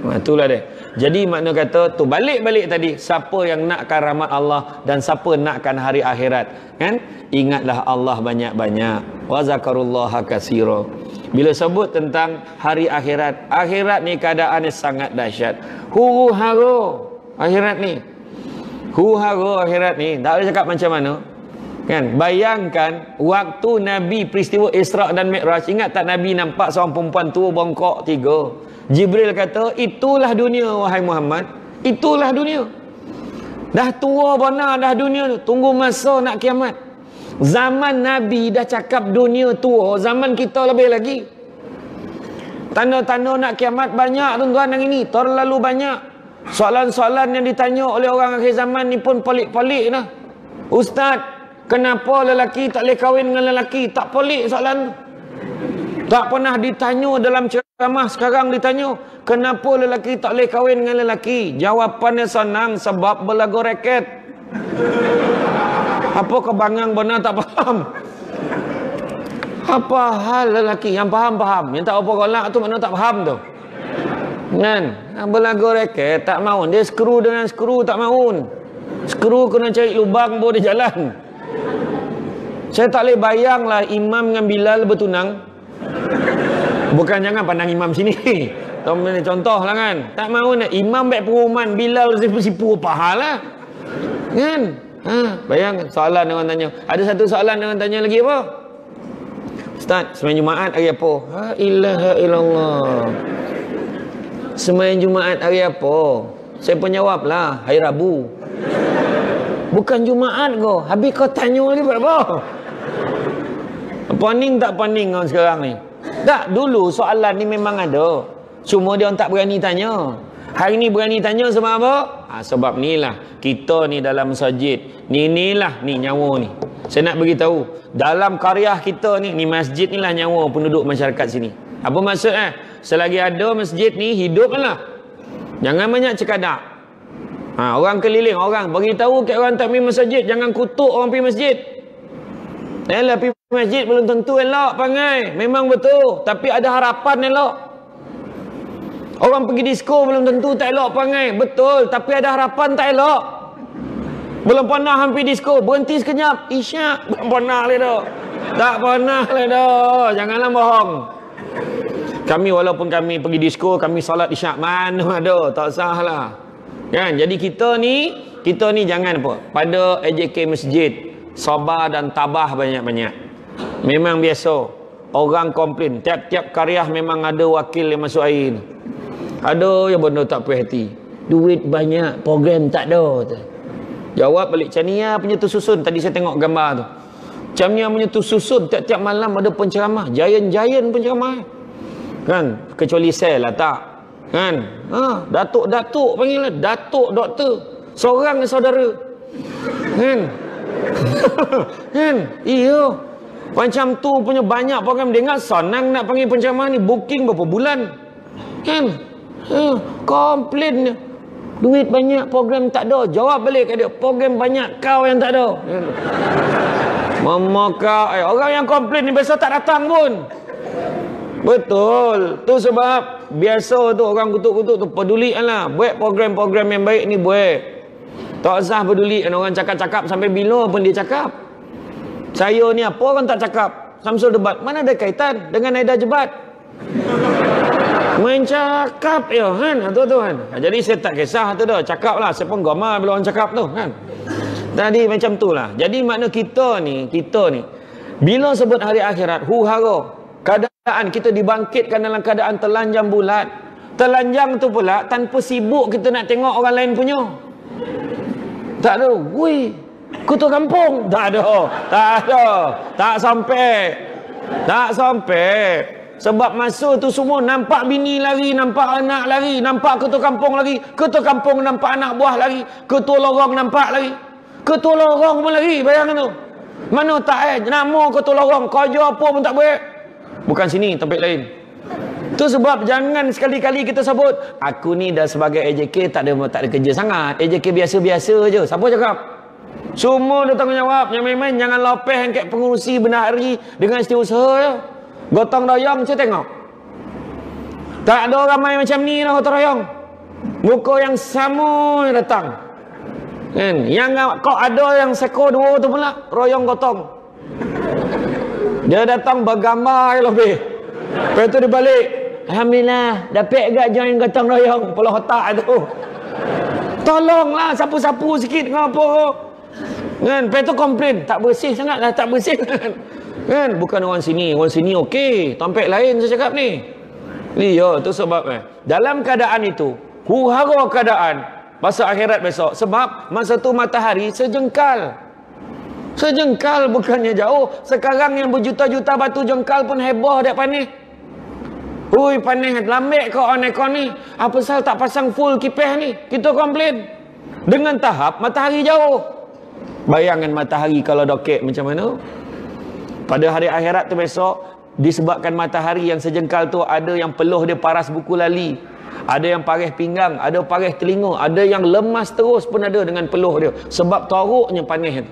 Itulah dia. Jadi makna kata tu balik-balik tadi, siapa yang nakkan rahmat Allah dan siapa nakkan hari akhirat, kan? Ingatlah Allah banyak-banyak. Wa zakarullaha katsira. Bila sebut tentang hari akhirat, akhirat ni keadaannya sangat dahsyat. Huru-hara akhirat ni. Huru-hara akhirat ni. Tak boleh cakap macam mana. Kan? Bayangkan waktu Nabi peristiwa Isra' dan Mi'raj. Ingat tak Nabi nampak seorang perempuan tua bongkok 3. Jibril kata, itulah dunia wahai Muhammad. Itulah dunia. Dah tua bona dah dunia tu. Tunggu masa nak kiamat. Zaman Nabi dah cakap dunia tua. Zaman kita lebih lagi. Tanda-tanda nak kiamat banyak tuan-tuan hari ni. Terlalu banyak. Soalan-soalan yang ditanya oleh orang akhir zaman ni pun pelik-pelik dah. Ustaz, kenapa lelaki tak boleh kahwin dengan lelaki? Tak pelik soalan tu. Tak pernah ditanya dalam ceramah, sekarang ditanya. Kenapa lelaki tak boleh kahwin dengan lelaki? Jawapannya senang, sebab berlagu reket. Apa kebangang benar tak faham? Apa hal lelaki? Yang faham-faham. Yang tak apa golak tu mana tak faham tu. Kan? Berlagu reket, tak maun. Dia skru dengan skru tak maun. Skru kena cari lubang baru dia jalan. Saya tak boleh bayang lah Imam dengan Bilal bertunang. Bukan jangan pandang imam sini. Contoh lah kan. Tak mahu nak imam baik perumahan, Bilal sipu-sipu apa hal lah. Kan? Bayang soalan orang tanya. Ada satu soalan orang tanya lagi apa? Ustaz, sembahyang Jumaat hari apa? La ilaha illallah. Sembahyang Jumaat hari apa? Saya pun jawab lah, hari Rabu. Bukan Jumaat kau. Habis kau tanya lagi buat apa? Poning tak poning kau sekarang ni? Tak, dulu soalan ni memang ada. Cuma dia orang tak berani tanya. Hari ni berani tanya sebab apa? Sebab ni lah. Kita ni dalam masjid. Inilah ni nyawa ni. Saya nak beritahu. Dalam karya kita ni masjid ni lah nyawa penduduk masyarakat sini. Apa maksud selagi ada masjid ni, hidup lah. Jangan banyak cekadak. Orang keliling, orang beritahu kat orang tak pergi masjid. Jangan kutuk orang pergi masjid. Yalah, pergi masjid belum tentu elok pangai. Memang betul. Tapi ada harapan elok. Orang pergi disko belum tentu tak elok pangai. Betul. Tapi ada harapan tak elok. Belum pernah hampir disko. Berhenti sekejap. Isyak. Belum pernah lah dah. Tak pernah lah dah. Janganlah bohong. Kami walaupun kami pergi disko, kami salat isyak. Mana ada. Tak sah lah. Kan? Jadi kita ni jangan apa. Pada AJK masjid. Sabar dan tabah banyak-banyak. Memang biasa. Orang komplain. Tiap-tiap karya memang ada wakil yang masuk air. Ada yang benda tak puas hati. Duit banyak, program tak ada. Jawab balik, Chania punya tu susun. Tadi saya tengok gambar tu. Chania punya tu susun. Tiap-tiap malam ada penceramah. Giant penceramah. Kan? Kecuali saya lah tak. Kan? Datuk panggil lah. Datuk doktor. Seorang saudara. Kan? Kan? Iya. Macam tu punya banyak program. Dengar senang nak panggil penceramah ni. Booking berapa bulan. Kan? Komplain dia. Duit banyak, program tak ada. Jawab balik kat dia, program banyak, kau yang tak ada. Memakau. Orang yang komplain ni biasa tak datang pun. Betul. Tu sebab biasa tu orang kutuk-kutuk tu. Pedulikanlah. Buat program-program yang baik ni buat. Tak usah peduli orang cakap-cakap sampai bila pun dia cakap. Saya ni apa orang tak cakap? Samsul debat. Mana ada kaitan dengan Aida Jebat? Main cakap ya kan tu kan. Jadi saya tak kisah tu dah. Cakap lah. Saya pun gemar bila orang cakap tu kan. Tadi macam tu lah. Jadi makna kita ni bila sebut hari akhirat, hara keadaan kita dibangkitkan dalam keadaan telanjang bulat. Telanjang tu pula tanpa sibuk kita nak tengok orang lain punya. Tak ada. Wui, kutu kampung. Tak ada. Tak sampai. Sebab masa tu semua nampak bini lari, nampak anak lari, nampak ketua kampung lagi, ketua kampung nampak anak buah lagi, ketua lorong nampak lagi, ketua lorong pun lagi. Bayangkan tu. Mana tak nama ketua lorong, kerja apa pun tak boleh. Bukan sini, tempat lain. Tu sebab jangan sekali-kali kita sebut aku ni dah sebagai AJK tak ada kerja sangat. AJK biasa-biasa je. Siapa cakap? Semua ada tanggungjawab. Yang main-main jangan lopeh angkat pengurusi benari dengan setiausaha je. Gotong royong saya tengok. Tak ada ramai macam ni lah gotong royong. Muka yang sama yang datang. Kan? Yang kau ada yang seko dua tu pula royong gotong. Dia datang bergambar lebih. Lepas tu dia balik. Alhamdulillah dapat agak join gotong royong. Pula otak tu. Tolonglah sapu-sapu sikit dengan apa. Kan? Lepas tu komplain. Tak bersih sangat lah. Tak bersih kan? Bukan orang sini okey. Tempat lain saya cakap ni. Iya, tu sebab dalam keadaan itu, hara keadaan masa akhirat besok. Sebab masa tu matahari sejengkal. Sejengkal bukannya jauh. Sekarang yang berjuta-juta batu jengkal pun heboh dak panih. Ui, panih lambek kau anekon ni. Apa sal tak pasang full kipas ni? Kita komplain. Dengan tahap matahari jauh. Bayangkan matahari kalau dokek macam mana? Pada hari akhirat tu besok, disebabkan matahari yang sejengkal tu ada yang peluh dia paras buku lali. Ada yang paris pinggang, ada paris telinga, ada yang lemas terus pun ada dengan peluh dia. Sebab teruknya panis.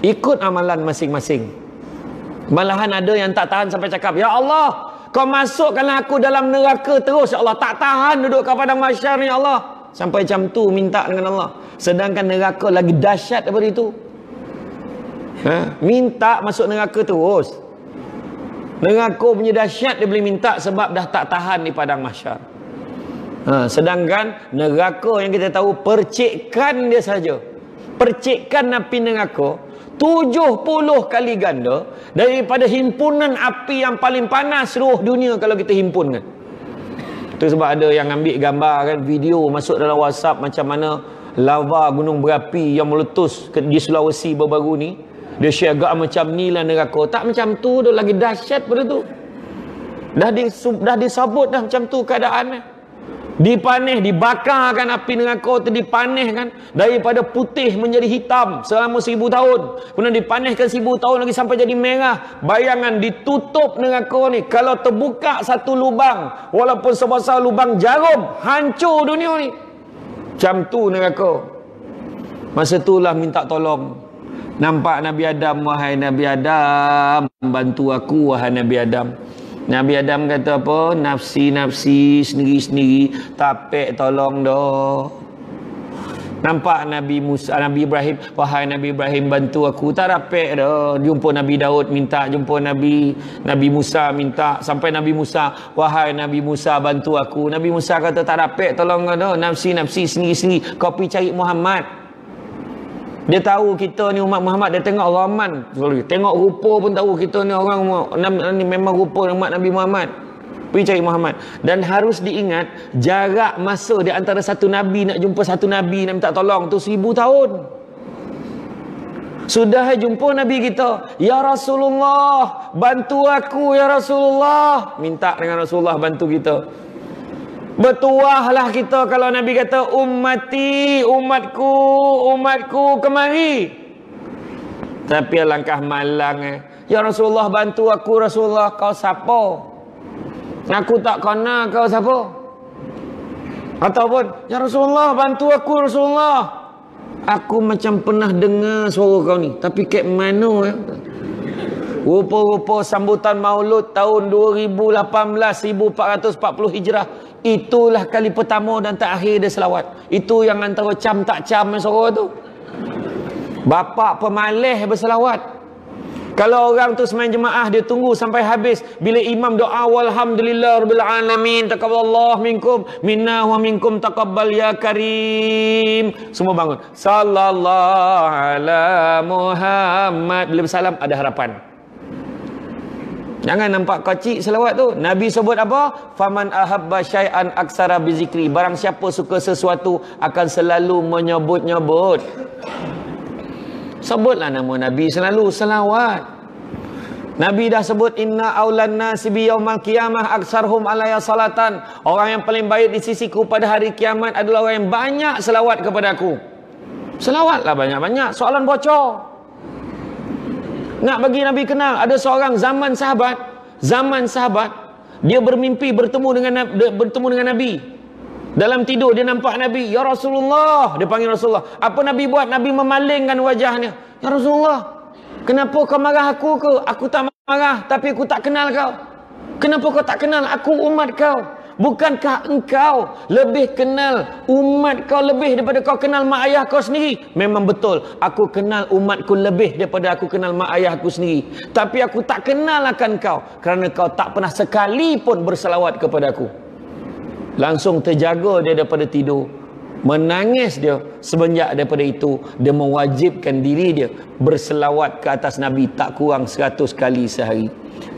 Ikut amalan masing-masing. Malahan ada yang tak tahan sampai cakap, ya Allah, kau masukkanlah aku dalam neraka terus, ya Allah. Tak tahan duduk kat padang mahsyar ni, ya Allah. Sampai macam tu minta dengan Allah. Sedangkan neraka lagi dahsyat daripada itu. Minta masuk neraka terus. Neraka punya dahsyat dia boleh minta sebab dah tak tahan di padang mahsyar. Sedangkan neraka yang kita tahu percikan dia saja. Percikan api neraka 70 kali ganda daripada himpunan api yang paling panas seluruh dunia kalau kita himpunkan. Itu sebab ada yang ambil gambar kan, video masuk dalam WhatsApp macam mana lava gunung berapi yang meletus di Sulawesi baru-baru ni, dia syagak macam ni lah neraka. Tak macam tu dah, lagi dahsyat pada tu. Dah disabut dah macam tu keadaan. Dipanih, dibakarkan api neraka tu, dipanihkan daripada putih menjadi hitam selama 1000 tahun. Kemudian dipanihkan 1000 tahun lagi sampai jadi merah. Bayangan ditutup neraka ni. Kalau terbuka satu lubang, walaupun sebesar lubang jarum, hancur dunia ni. Macam tu neraka. Masa itulah minta tolong. Nampak Nabi Adam, wahai Nabi Adam, bantu aku wahai Nabi Adam. Nabi Adam kata apa? Nafsi-nafsi, sendiri-sendiri, tapek tolong dah. Nampak Nabi Musa, Nabi Ibrahim, wahai Nabi Ibrahim bantu aku, tak rapek dah. Jumpa Nabi Daud minta, jumpa Nabi Musa minta, sampai Nabi Musa, wahai Nabi Musa bantu aku. Nabi Musa kata tak rapek tolong dah. Nafsi-nafsi, sendiri-sendiri, kau pergi cari Muhammad. Dia tahu kita ni umat Muhammad, dia tengok Rahman, tengok rupa pun tahu kita ni orang ni memang rupa umat Nabi Muhammad. Pergi cari Muhammad. Dan harus diingat, jarak masa di antara satu Nabi nak jumpa satu Nabi nak minta tolong tu 1000 tahun. Sudah jumpa Nabi kita, ya Rasulullah bantu aku ya Rasulullah, minta dengan Rasulullah bantu kita. Bertuahlah kita kalau Nabi kata ummati, umatku kemari. Tapi alangkah malang ya Rasulullah bantu aku Rasulullah, kau siapa? Aku tak kenal kau siapa. Ataupun ya Rasulullah bantu aku Rasulullah, aku macam pernah dengar suara kau ni, tapi kat mana Rupa-rupa sambutan maulud tahun 2018 1440 Hijrah. Itulah kali pertama dan terakhir dia selawat. Itu yang antara cam tak cam suara tu. Bapak pemalih berselawat. Kalau orang tu semain jemaah, dia tunggu sampai habis. Bila imam doa walhamdulillah rabbil alamin taqabbalallahu minkum minna wa minkum taqabbal ya karim, semua bangun sallallahu ala Muhammad. Bila bersalam ada harapan. Jangan nampak kecil selawat tu. Nabi sebut apa? Faman ahabba syai'an aksara bizikri. Barang siapa suka sesuatu akan selalu menyebut-nyebut. Sebutlah nama Nabi selalu, selawat. Nabi dah sebut inna aulan nasi bi yaumal qiyamah aksarhum alaya salatan. Orang yang paling baik di sisiku pada hari kiamat adalah orang yang banyak selawat kepada aku. Selawatlah banyak-banyak. Soalan bocor. Nak bagi Nabi kenal, ada seorang zaman sahabat, dia bermimpi bertemu dengan Nabi. Dalam tidur dia nampak Nabi, ya Rasulullah, dia panggil Rasulullah. Apa Nabi buat? Nabi memalingkan wajahnya. Ya Rasulullah, kenapa kau marah aku ke? Aku tak marah, tapi aku tak kenal kau. Kenapa kau tak kenal? Aku umat kau. Bukankah engkau lebih kenal umat kau lebih daripada kau kenal mak ayah kau sendiri? Memang betul, aku kenal umatku lebih daripada aku kenal mak ayahku sendiri. Tapi aku tak kenal akan kau kerana kau tak pernah sekalipun berselawat kepada aku. Langsung terjaga dia daripada tidur. Menangis dia. Semenjak daripada itu, dia mewajibkan diri dia berselawat ke atas Nabi tak kurang 100 kali sehari.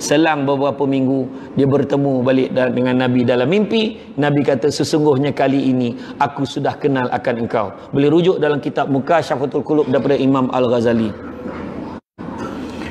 Selang beberapa minggu, dia bertemu balik dengan Nabi dalam mimpi. Nabi kata, sesungguhnya kali ini aku sudah kenal akan engkau. Boleh rujuk dalam kitab Mukasyafatul Qulub daripada Imam Al-Ghazali.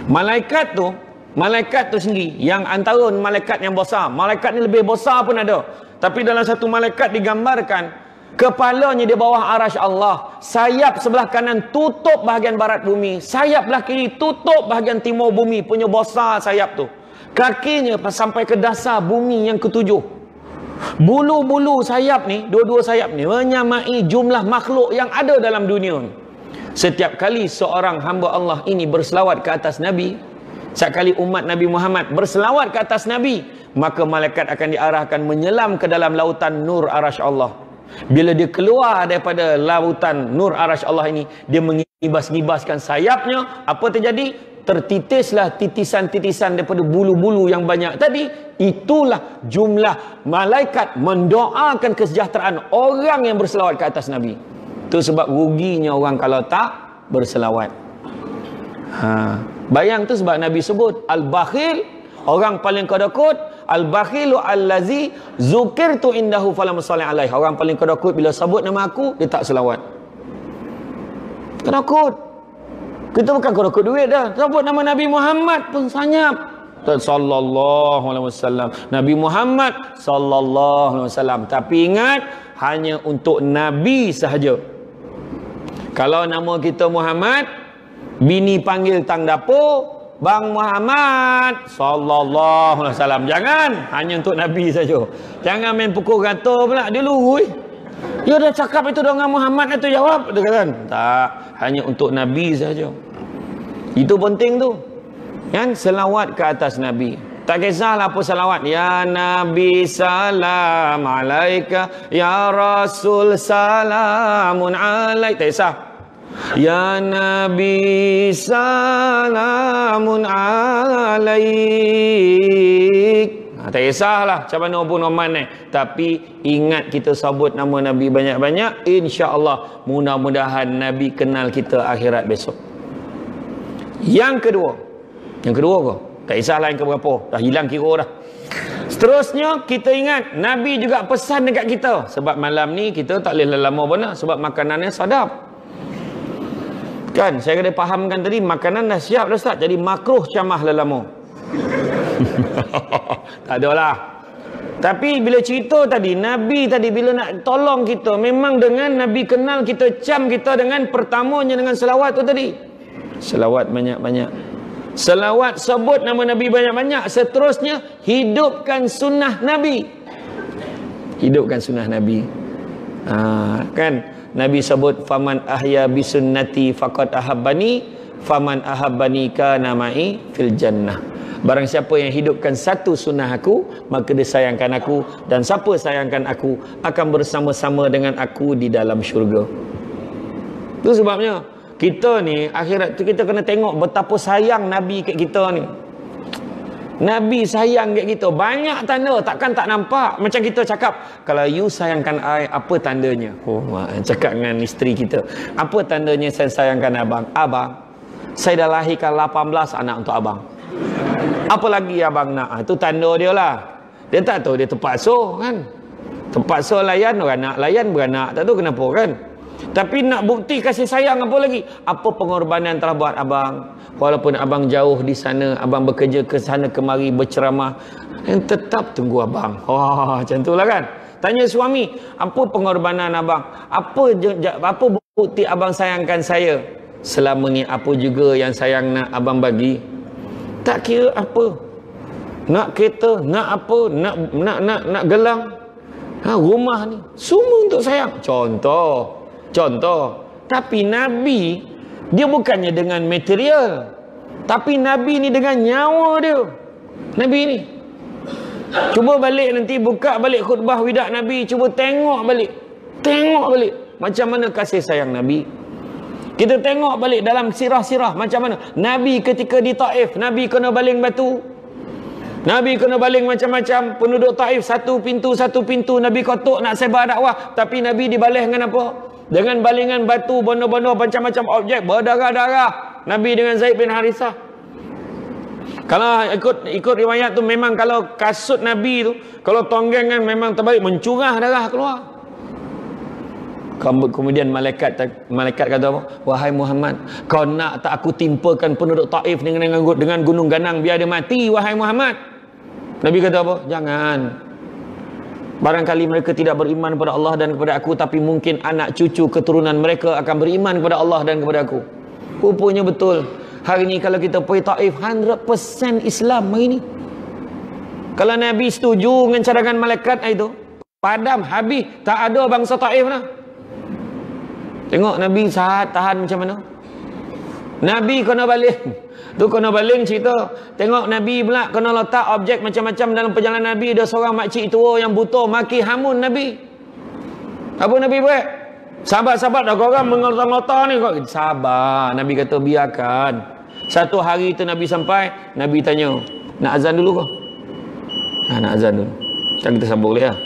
Malaikat tu sendiri, yang antara malaikat yang besar, malaikat ni lebih besar pun ada. Tapi dalam satu malaikat digambarkan kepalanya di bawah arasy Allah, sayap sebelah kanan tutup bahagian barat bumi, sayap belah kiri tutup bahagian timur bumi, punya besar sayap tu. Kakinya sampai ke dasar bumi yang ketujuh. Bulu-bulu sayap ni, dua-dua sayap ni menyamai jumlah makhluk yang ada dalam dunia ni. Setiap kali seorang hamba Allah ini berselawat ke atas Nabi, setiap kali umat Nabi Muhammad berselawat ke atas Nabi, maka malaikat akan diarahkan menyelam ke dalam lautan nur arasy Allah. Bila dia keluar daripada lautan nur arasy Allah ini, dia mengibas-ngibaskan sayapnya. Apa terjadi? Tertitislah titisan-titisan daripada bulu-bulu yang banyak tadi. Itulah jumlah malaikat mendoakan kesejahteraan orang yang berselawat ke atas Nabi. Itu sebab ruginya orang kalau tak berselawat. Bayang tu sebab Nabi sebut al-bakhil, orang paling kedekut. Al-bakhilu allazi zukirtu indahu falam salli alaihi. Orang paling kedekut bila sebut nama aku, dia tak selawat. Takut. Kita bukan takut duit dah. Sebut nama Nabi Muhammad pun senyap. Sallallahu alaihi wasallam. Nabi Muhammad sallallahu alaihi wasallam. Tapi ingat, hanya untuk Nabi sahaja. Kalau nama kita Muhammad, bini panggil tang dapur, Bang Muhammad sallallahu alaihi wasallam. Jangan, hanya untuk Nabi saja. Jangan main pukul rata pula. Dia lurus. Dia dah cakap itu dengan Muhammad, itu jawab. Dia kata, tak, hanya untuk Nabi saja. Itu penting tu. Kan, selawat ke atas Nabi. Tak kisahlah apa salawat. Ya Nabi salam alaika, ya Rasul salamun alaik. Tak kisah. Ya Nabi salamun alaik. Tak kisahlah macam mana pun oman ni. Tapi ingat kita sebut nama Nabi banyak-banyak. InsyaAllah mudah-mudahan Nabi kenal kita akhirat besok. Yang kedua kau, tak kisahlah yang keberapa, dah hilang kira dah. Seterusnya kita ingat Nabi juga pesan dekat kita. Sebab malam ni kita tak boleh lama benar, sebab makanannya sadap. Kan saya kena fahamkan tadi, makanan dah siap dah Ustaz, jadi makruh camah lelama. Tak adalah. Tapi bila cerita tadi, Nabi tadi bila nak tolong kita, memang dengan Nabi kenal kita, cam kita dengan pertamanya dengan selawat tu tadi. Selawat banyak-banyak. Selawat, sebut nama Nabi banyak-banyak. Seterusnya, hidupkan sunnah Nabi. Hidupkan sunnah Nabi. Kan Nabi sebut, faman ahya bisunnati faqad ahabbani, faman ahabbani kana ma'i fil jannah. Barang siapa yang hidupkan satu sunnah aku, maka dia sayangkan aku, dan siapa sayangkan aku akan bersama-sama dengan aku di dalam syurga. Itu sebabnya kita ni akhirat tu kita kena tengok betapa sayang Nabi kat kita ni. Nabi sayang kat kita. Banyak tanda, takkan tak nampak. Macam kita cakap, kalau you sayangkan I, apa tandanya? Oh, cakap dengan isteri kita, apa tandanya saya sayangkan abang? Abang, saya dah lahirkan 18 anak untuk abang. Apa lagi abang nak? Itu tanda dia lah. Dia tak tahu dia terpaksa kan. Terpaksa layan, beranak layan, beranak. Tak tahu kenapa kan. Tapi nak bukti kasih sayang apa lagi? Apa pengorbanan telah buat abang? Walaupun abang jauh di sana, abang bekerja ke sana kemari berceramah, yang tetap tunggu abang. Wah, macam itulah kan. Tanya suami, apa pengorbanan abang? Apa bukti abang sayangkan saya? Selama ni apa juga yang sayang nak abang bagi? Tak kira apa. Nak kereta, nak apa, nak gelang, rumah ni, semua untuk sayang. Contoh. Tapi Nabi, dia bukannya dengan material, tapi Nabi ni dengan nyawa dia. Nabi ni, cuba balik nanti, buka balik khutbah widak Nabi, cuba tengok balik macam mana kasih sayang Nabi. Kita tengok balik dalam sirah-sirah macam mana Nabi ketika di Taif, Nabi kena baling batu, Nabi kena baling macam-macam. Penduduk Taif satu pintu Nabi kotok nak sebar dakwah, tapi Nabi dibaling dengan apa? Dengan balingan batu, bono-bono, macam-macam objek berdarah-darah. Nabi dengan Zaid bin Harithah. Kalau ikut riwayat tu, memang kalau kasut Nabi tu, kalau tonggengan memang terbalik, mencurah darah keluar. Kemudian malaikat kata apa? Wahai Muhammad, kau nak tak aku timpakan penduduk Taif dengan gunung ganang biar dia mati, wahai Muhammad? Nabi kata apa? Jangan. Barangkali mereka tidak beriman kepada Allah dan kepada aku, tapi mungkin anak cucu keturunan mereka akan beriman kepada Allah dan kepada aku. Rupanya betul. Hari ini kalau kita pergi Taif, 100% Islam hari ini. Kalau Nabi setuju dengan cadangan malaikat itu, padam, habis, tak ada bangsa Taif dah. Tengok Nabi tahan macam mana. Nabi kena balik. Tu kena baling cerita. Tengok Nabi pula kena letak objek macam-macam dalam perjalanan Nabi. Ada seorang makcik tua yang buta maki hamun Nabi. Apa Nabi buat? Sahabat-sahabat dah korang mengelota-ngelota ni. Sabar. Nabi kata biarkan. Satu hari tu Nabi sampai, Nabi tanya, nak azan dulu ke? Nak azan dulu. Sekarang kita sambung boleh lah.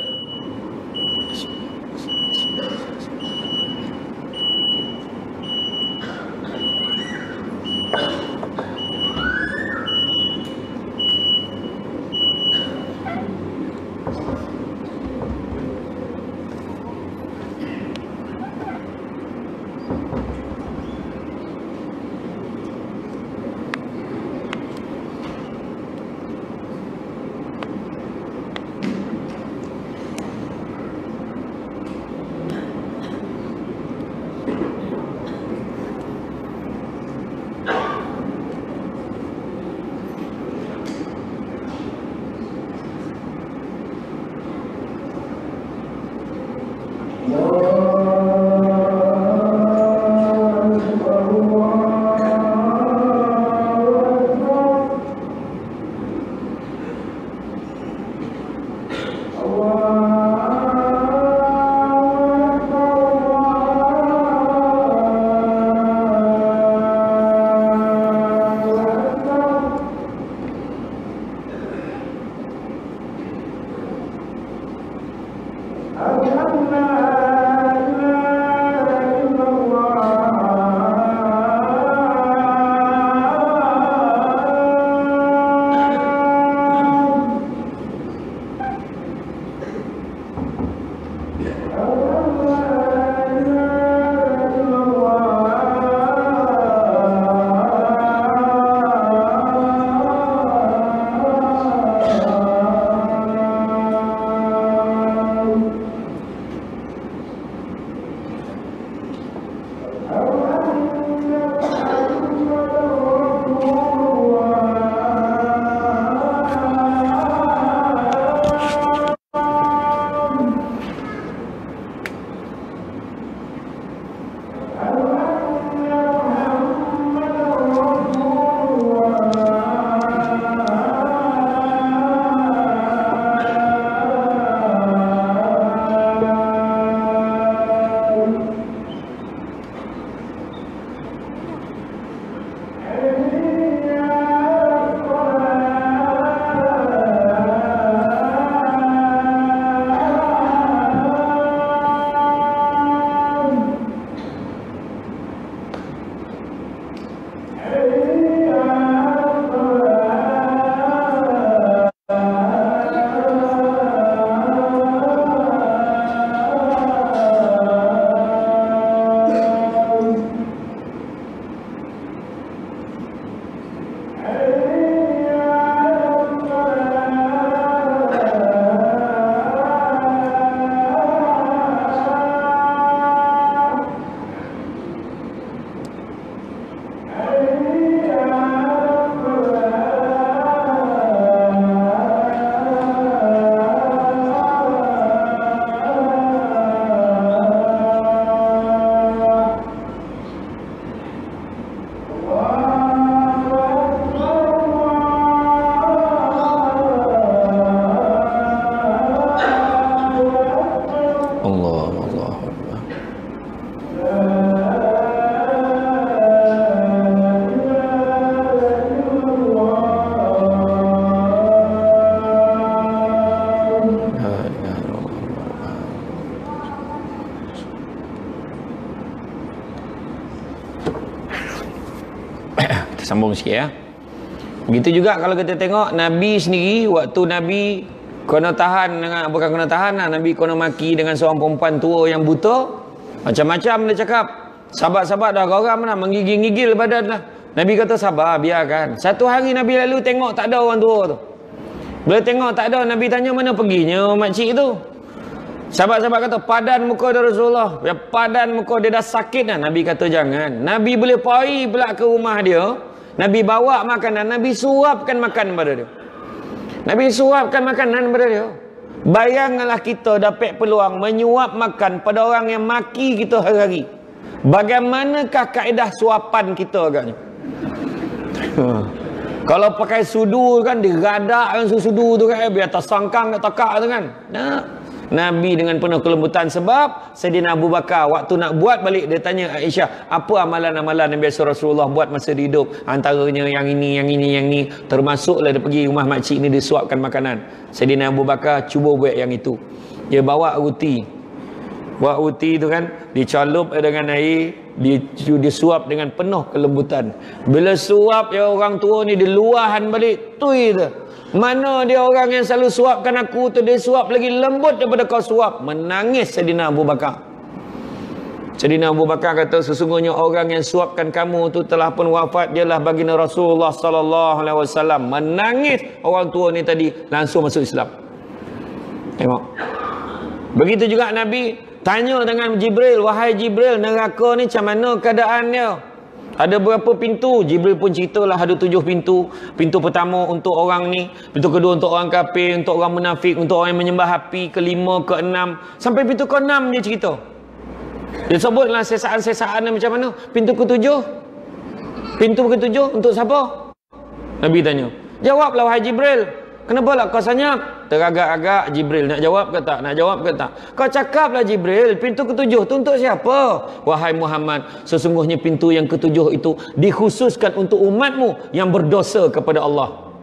Sambung sikit ya. Begitu juga kalau kita tengok Nabi sendiri, waktu Nabi kena tahan dengan, bukan kena tahan lah, Nabi kena maki dengan seorang perempuan tua yang buta, macam-macam dia cakap. Sahabat-sahabat dah geram lah, menggigil-gigil badan lah. Nabi kata sabar, biarkan. Satu hari Nabi lalu tengok tak ada orang tua tu. Bila tengok tak ada, Nabi tanya mana perginya makcik tu. Sahabat-sahabat kata padan muka dia Rasulullah, ya, padan muka dia dah sakit dah. Nabi kata jangan. Nabi boleh pergi pula ke rumah dia, Nabi bawa makanan, Nabi suapkan makan pada dia. Nabi suapkan makanan pada dia. Bayangkanlah kita dapat peluang menyuap makan pada orang yang maki kita hari-hari. Bagaimanakah kaedah suapan kita agaknya? Kalau pakai sudu kan, diradak kan sudu tu kan, biar tersangkang kat takak tu kan. Nah, Nabi dengan penuh kelembutan, sebab Sayyidina Abu Bakar waktu nak buat balik, dia tanya Aisyah, apa amalan-amalan yang biasa Rasulullah buat masa dia hidup? Antaranya yang ini, termasuklah dia pergi rumah makcik ni, dia suapkan makanan. Sayyidina Abu Bakar cuba buat yang itu. Dia bawa roti. Bawa roti tu kan, dicalup dengan air, disuap dengan penuh kelembutan. Bila suap ya orang tua ni, dia luahan balik, tui tu. Mana dia orang yang selalu suapkan aku tu, dia suap lagi lembut daripada kau suap. Menangis Sayyidina Abu Bakar. Sayyidina Abu Bakar kata, sesungguhnya orang yang suapkan kamu tu telah pun wafat, dialah baginda Rasulullah sallallahu alaihi wasallam. Menangis orang tua ni tadi, langsung masuk Islam. Tengok. Begitu juga Nabi tanya dengan Jibril, wahai Jibril, neraka ni macam mana keadaannya? Ada berapa pintu? Jibril pun ceritalah ada 7 pintu. Pintu pertama untuk orang ni, pintu kedua untuk orang kafir, untuk orang munafik, untuk orang yang menyembah api, kelima, keenam, sampai pintu ke-6 dia cerita. Dia sebutlah sesaan-sesaan macam mana. Pintu ke-7. Pintu ke-7 untuk siapa? Nabi tanya. Jawablah wahai Jibril. Kenapa lah kau senyap? Teragak-agak Jibril, nak jawab ke tak? Nak jawab ke tak? Kau cakaplah Jibril, pintu ke-7 tu untuk siapa? Wahai Muhammad, sesungguhnya pintu yang ke-7 itu dikhususkan untuk umatmu yang berdosa kepada Allah.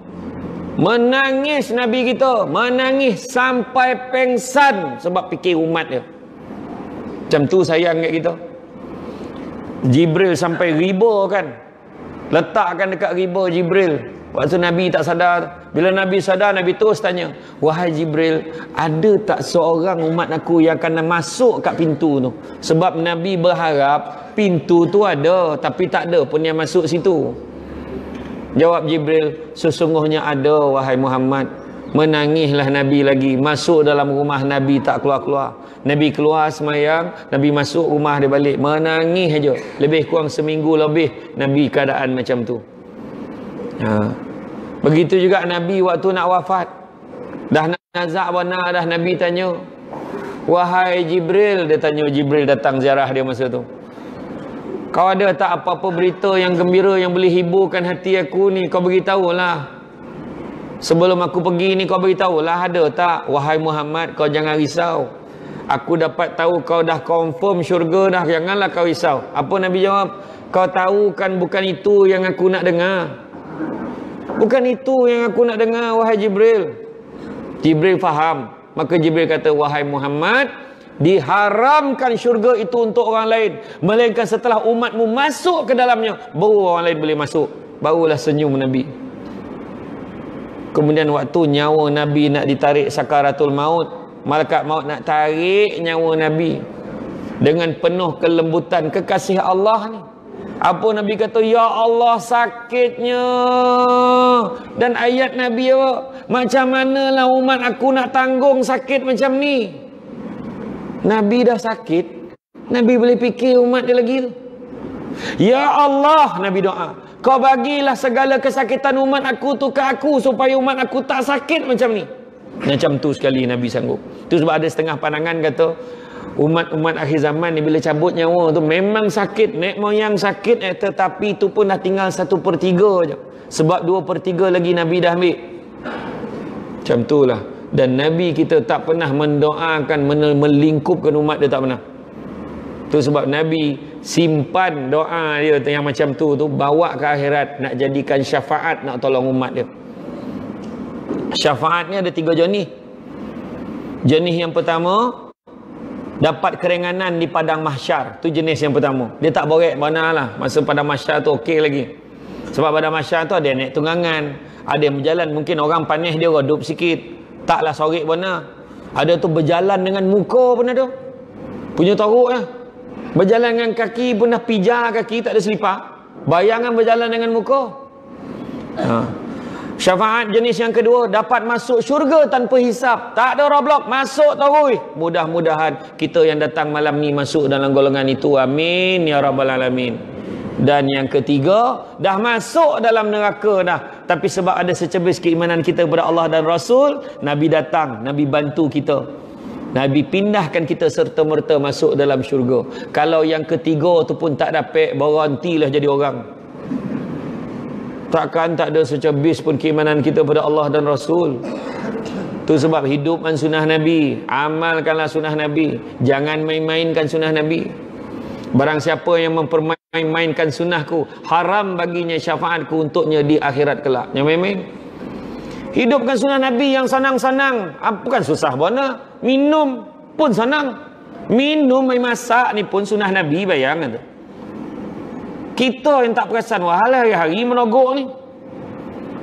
Menangis Nabi kita, menangis sampai pengsan sebab fikir umat dia. Macam tu sayang kat kita. Jibril sampai riba kan, letakkan dekat riba Jibril. Waktu Nabi tak sadar. Bila Nabi sadar, Nabi terus tanya, wahai Jibril, ada tak seorang umat aku yang akan masuk kat pintu tu? Sebab Nabi berharap pintu tu ada, tapi tak ada pun yang masuk situ. Jawab Jibril, sesungguhnya ada wahai Muhammad. Menangislah Nabi lagi. Masuk dalam rumah Nabi tak keluar-keluar. Nabi keluar semayang, Nabi masuk rumah dia balik. Menangis aja. Lebih kurang seminggu lebih Nabi keadaan macam tu. Begitu juga Nabi waktu nak wafat, dah nazak benar dah, Nabi tanya, wahai Jibril, dia tanya, Jibril datang ziarah dia masa tu, kau ada tak apa-apa berita yang gembira yang boleh hiburkan hati aku ni? Kau beritahulah. Sebelum aku pergi ni kau beritahulah, ada tak? Wahai Muhammad, kau jangan risau. Aku dapat tahu kau dah confirm syurga dah, janganlah kau risau. Apa Nabi jawab? Kau tahu kan bukan itu yang aku nak dengar. Bukan itu yang aku nak dengar wahai Jibril. Jibril faham. Maka Jibril kata, wahai Muhammad, diharamkan syurga itu untuk orang lain, melainkan setelah umatmu masuk ke dalamnya, baru orang lain boleh masuk. Barulah senyum Nabi. Kemudian waktu nyawa Nabi nak ditarik sakaratul maut, malaikat maut nak tarik nyawa Nabi dengan penuh kelembutan kekasih Allah ni. Apa Nabi kata? Ya Allah, sakitnya. Dan ayat Nabi apa? Macam manalah umat aku nak tanggung sakit macam ni. Nabi dah sakit, Nabi boleh fikir umat dia lagi tu. Ya Allah, Nabi doa, kau bagilah segala kesakitan umat aku tu ke aku, supaya umat aku tak sakit macam ni. Macam tu sekali Nabi sanggup. Tu sebab ada setengah pandangan kata, umat-umat akhir zaman ni bila cabut nyawa tu memang sakit, nek moyang sakit, tetapi tu pun dah tinggal 1/3 je. Sebab 2/3 lagi Nabi dah ambil. Macam tu lah. Dan Nabi kita tak pernah mendoakan, melingkupkan umat dia, tak pernah. Tu sebab Nabi simpan doa dia yang macam tu bawa ke akhirat, nak jadikan syafaat, nak tolong umat dia. Syafaat ni ada 3 jenis. Jenis yang pertama, dapat keringanan di padang mahsyar. Tu jenis yang pertama. Dia tak borek mana lah. Masa padang mahsyar tu okey lagi. Sebab padang mahsyar tu ada naik tunggangan, ada yang berjalan. Mungkin orang panis dia redup sikit, taklah sorek mana. Ada tu berjalan dengan muka pun ada. Punya teruk lah. Berjalan dengan kaki pun dah pijar kaki, tak ada selipar. Bayangan berjalan dengan muka. Syafaat jenis yang kedua, dapat masuk syurga tanpa hisap. Tak ada roblok, masuk terus. Mudah-mudahan kita yang datang malam ni masuk dalam golongan itu. Amin ya rabbal alamin. Dan yang ketiga, dah masuk dalam neraka dah, tapi sebab ada secebis keimanan kita kepada Allah dan Rasul, Nabi datang, Nabi bantu kita, Nabi pindahkan kita serta-merta masuk dalam syurga. Kalau yang ketiga tu pun tak dapat, berhentilah jadi orang. Takkan tak ada secebis pun keimanan kita pada Allah dan Rasul. Tu sebab hidupkan sunnah Nabi, amalkanlah sunnah Nabi, jangan main-mainkan sunnah Nabi. Barang siapa yang mempermainkan sunnahku, haram baginya syafaatku untuknya di akhirat kelak. Yang main-main. Hidupkan sunnah Nabi yang sanang-sanang. Bukan susah mana. Minum pun senang. Minum, masak ni pun sunnah Nabi, bayang tu. Kita yang tak perasan, wahala hari-hari menogok ni.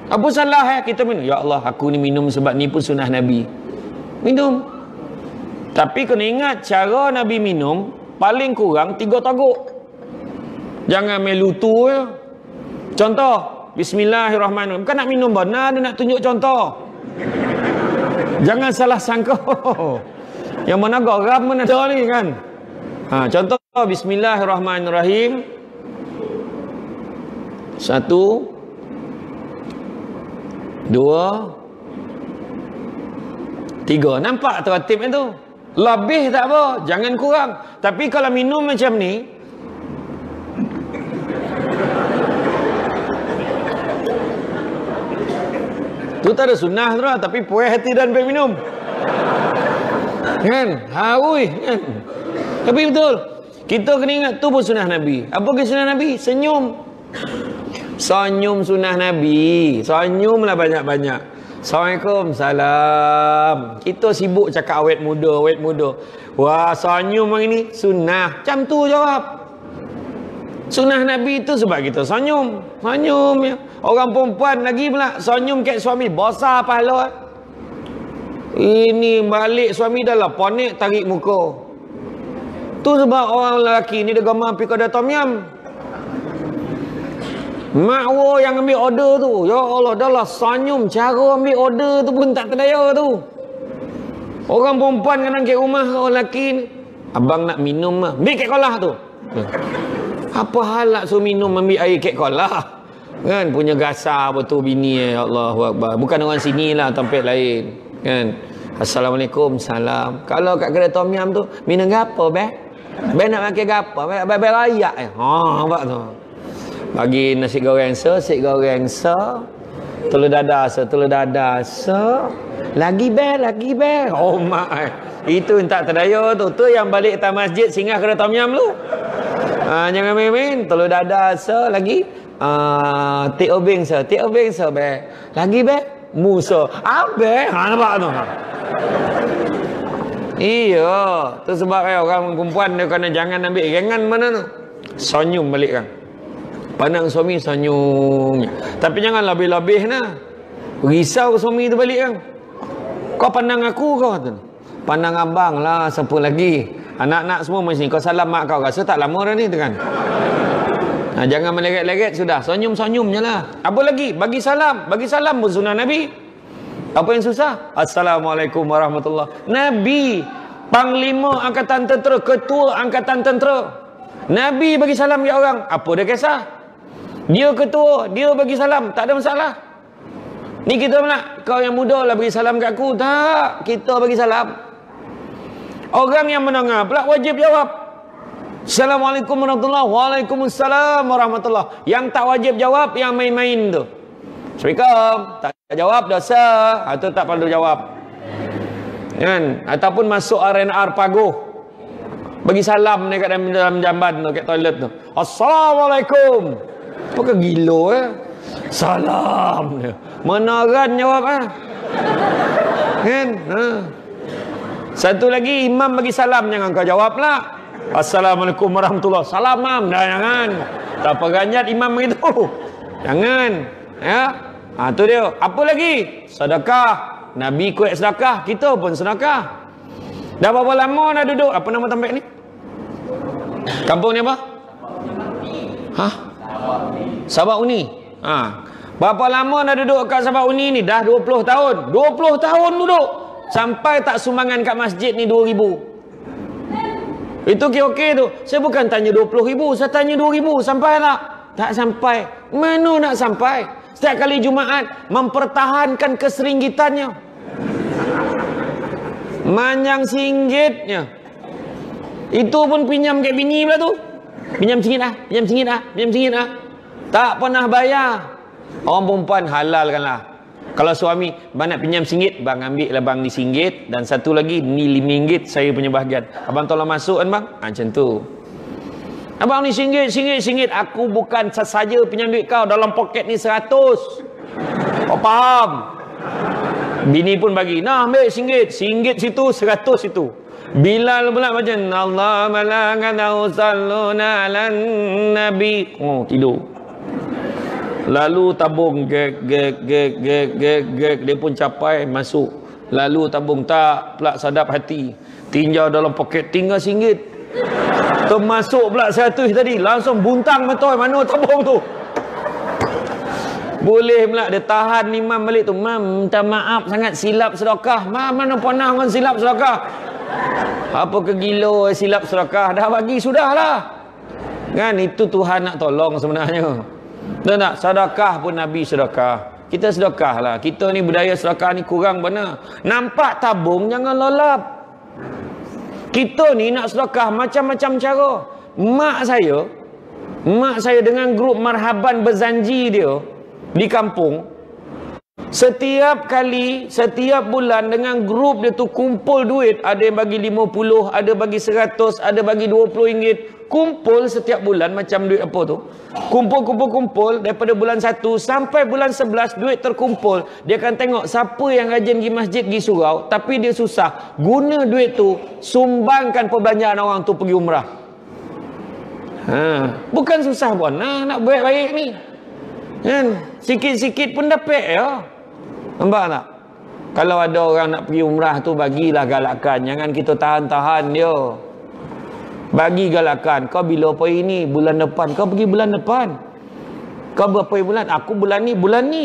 Apa salah kita minum? Ya Allah, aku ni minum sebab ni pun sunnah Nabi. Minum. Tapi kena ingat, cara Nabi minum paling kurang 3 teguk. Jangan melutu ya. Contoh, bismillahirrahmanirrahim. Bukan nak minum benar, dia nak tunjuk contoh. Jangan salah sangka. Yang mana garam mana ada ni kan. Contoh, bismillahirrahmanirrahim. 1 2 3. Nampak tertib itu? Lebih tak apa, jangan kurang. Tapi kalau minum macam ni, tu tak ada sunnah tu lah, tapi puas hati dan pergi minum. Kan? Haui kan? Tapi betul, kita kena ingat tu pun sunnah Nabi. Apa ke sunnah Nabi? Senyum. Senyum sunnah Nabi. Senyumlah banyak-banyak. Assalamualaikum, salam. Kita sibuk cakap awet muda, awet muda. Wah, senyum hari ni sunnah. Macam tu jawab. Sunnah Nabi itu sebab kita senyum. Senyum ya. Orang perempuan lagi pula senyum kat suami, besar pahala. Ini balik suami dah lah ponik tarik muka. Tu sebab orang lelaki ni dia gemar pergi kedai tom yam. Mak wo yang ambil order tu, ya Allah, dah lah senyum, cara ambil order tu pun tak terdaya tu. Orang perempuan kadang kat rumah orang lelaki ni, abang nak minum mah, ambil kek kolah tu. Apa hal nak suruh minum ambil air kek kolah? Kan punya gasar betul bini ya Allahu Akbar. Bukan orang sini lah, tempat lain. Kan. Assalamualaikum, salam. Kalau kat kedai tom yam tu, minum gapo be? Be nak makan gapo? Be rayak eh. Nampak tu. Bagi nasi goreng telur dadah lagi be. Oh mak, itu yang tak terdaya tu. Tu yang balik atas masjid singgah kedai tom yam tu. Jangan main-main. Telur dadah lagi tik obeng be. Lagi be musa abe. Nampak tu. Iya, tu sebab orang perempuan dia kena jangan ambil gengan mana tu. Senyum balik kan. Pandang suami senyum. Tapi jangan lebih-lebih nah. Risau suami tu balik kan. Kau pandang aku kau tu. Pandang abang lah, siapa lagi. Anak-anak semua macam ni. Kau salam mak kau, rasa tak lama dah ni tu kan. Jangan meleret-leret sudah. Senyum-senyum je lah. Apa lagi? Bagi salam. Bagi salam pun sunnah Nabi. Apa yang susah? Assalamualaikum warahmatullahi. Nabi, Panglima Angkatan Tentera, Ketua Angkatan Tentera. Nabi bagi salam ke orang. Apa dia kisah? Dia ketua, dia bagi salam. Tak ada masalah. Ni kita nak, kau yang muda lah bagi salam kat aku. Tak, kita bagi salam. Orang yang mendengar pula wajib jawab. Assalamualaikum warahmatullahi. Waalaikumsalam warahmatullahi. Yang tak wajib jawab, yang main-main tu. Assalamualaikum. Tak jawab, dosa. Atau tak perlu jawab. Kan? Ataupun masuk RNR Paguh. Bagi salam ni kat dalam jamban tu, kat toilet tu. Assalamualaikum. Apakah gila Salam dia. Menaran jawab Kan? Satu lagi, imam bagi salam, jangan kau jawab lah. Assalamualaikum warahmatullahi. Salam, mam. Dah, jangan. Tak peganjat imam begitu. Jangan. Ya. Tu dia. Apa lagi? Sedekah. Nabi kuat sedekah, kita pun sedekah. Dah berapa lama dah duduk? Apa nama tempat ni? Kampung ni apa? Sabak Uni. Berapa lama dah duduk kat Sabak Uni ni? Dah 20 tahun. 20 tahun duduk. Sampai tak sumbangan kat masjid ni 2,000. Itu okey tu. Saya bukan tanya 20,000, saya tanya 2,000. Sampai tak? Tak sampai. Mana nak sampai? Setiap kali Jumaat mempertahankan keseringgitannya. Manjang singgitnya. Itu pun pinjam kat bini pula tu. Pinjam singgit pinjam singgit Tak pernah bayar. Orang perempuan halalkanlah. Kalau suami, bang nak pinjam singgit, bang ambil lah bang ni singgit, dan satu lagi ni RM5 saya punya bahagian. Abang tolong masuk kan bang? Macam tu. Abang ni singgit. Aku bukan saja pinjam duit kau, dalam poket ni 100. Kau faham? Bini pun bagi. Nah, ambil singgit situ, 100 situ. Bilal pula macam Allah malangana usalluna alan nabi. Tidur. Lalu tabung gek. Dia pun capai masuk. Lalu tabung tak pula sadap hati. Tinjau dalam poket tinggal RM1. Termasuk pula 100 tadi. Langsung buntang betul mana tabung tu. Boleh pula dia tahan imam balik tu. Mam, minta maaf sangat silap sedekah. Mam, mana pernah dengan silap sedekah. Apa kegila silap sedekah. Dah bagi sudahlah. Kan itu Tuhan nak tolong sebenarnya. Dan tak, sedekah pun Nabi sedekah. Kita sedekah lah. Kita ni budaya sedekah ni kurang benar. Nampak tabung jangan lolap. Kita ni nak sedekah macam-macam cara. Mak saya dengan grup marhaban berzanji dia di kampung, setiap bulan dengan grup dia tu kumpul duit. Ada yang bagi 50, ada bagi 100, ada bagi RM20. Kumpul setiap bulan macam duit apa tu. Kumpul daripada bulan 1 sampai bulan 11 duit terkumpul. Dia akan tengok siapa yang rajin pergi masjid, pergi surau, tapi dia susah. Guna duit tu, sumbangkan perbelanjaan orang tu pergi umrah. Bukan susah pun. Nak baik-baik ni. Kan? Sikit-sikit pun dapat ya. Nampak tak? Kalau ada orang nak pergi umrah tu, bagilah galakan. Jangan kita tahan-tahan dia. Bagi galakan. Kau bila apa ini? Bulan depan. Kau pergi bulan depan. Kau berapa bulan? Aku bulan ni.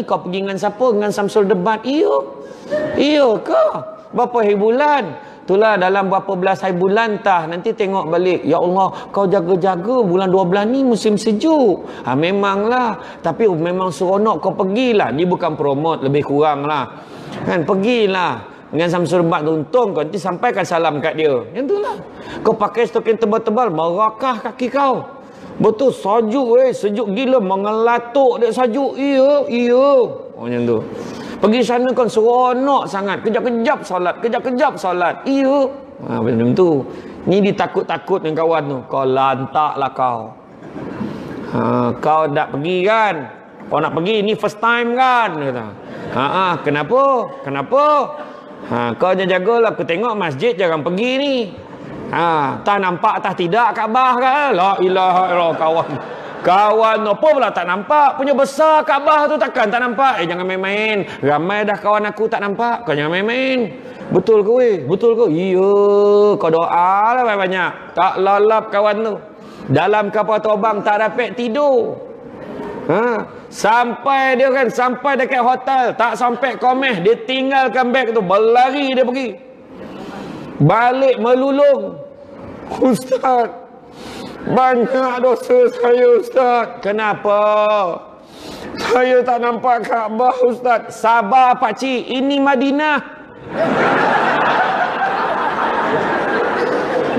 Kau pergi dengan siapa? Dengan Samsul Debat. Iya kau. Berapa hari bulan? Itulah dalam berapa belas hari bulan tah. Nanti tengok balik. Ya Allah, kau jaga-jaga bulan 12 ni musim sejuk. Memanglah. Tapi memang seronok kau pergilah. Ni bukan promote, lebih kurang lah. Kan, pergilah. Dengan Samsul Debat tu, untung kau nanti sampaikan salam kat dia. Yang itulah. Kau pakai stokin tebal-tebal, merakah kaki kau. Betul, sejuk gila, mengelatuk dia sejuk. Iya. Macam tu. Pergi sana kan seronok sangat. Kejap-kejap solat. Iya. Macam tu. Ni ditakut-takut dengan kawan tu. Kau lantaklah kau. Kau nak pergi kan? Kau nak pergi, ni first time kan? Kata. Kenapa? Kau jagalah. Aku tengok masjid jangan pergi ni. Tak nampak tak tidak Kaabah kan? La ilaha illallah kawan apa pula tak nampak? Punya besar Kaabah tu takkan tak nampak? Jangan main-main. Ramai dah kawan aku tak nampak. Kau jangan main-main. Betul ke weh? Betul ke? Iya. Kau doa lah banyak. Tak lalap kawan tu. Dalam kapal terbang tak dapat tidur. Sampai dia kan, sampai dekat hotel, tak sampai komeh, dia tinggalkan beg tu, berlari dia pergi. Balik melulung. Ustaz, banyak dosa saya Ustaz. Kenapa? Saya tak nampak Kaabah Ustaz. Sabar pakcik, ini Madinah.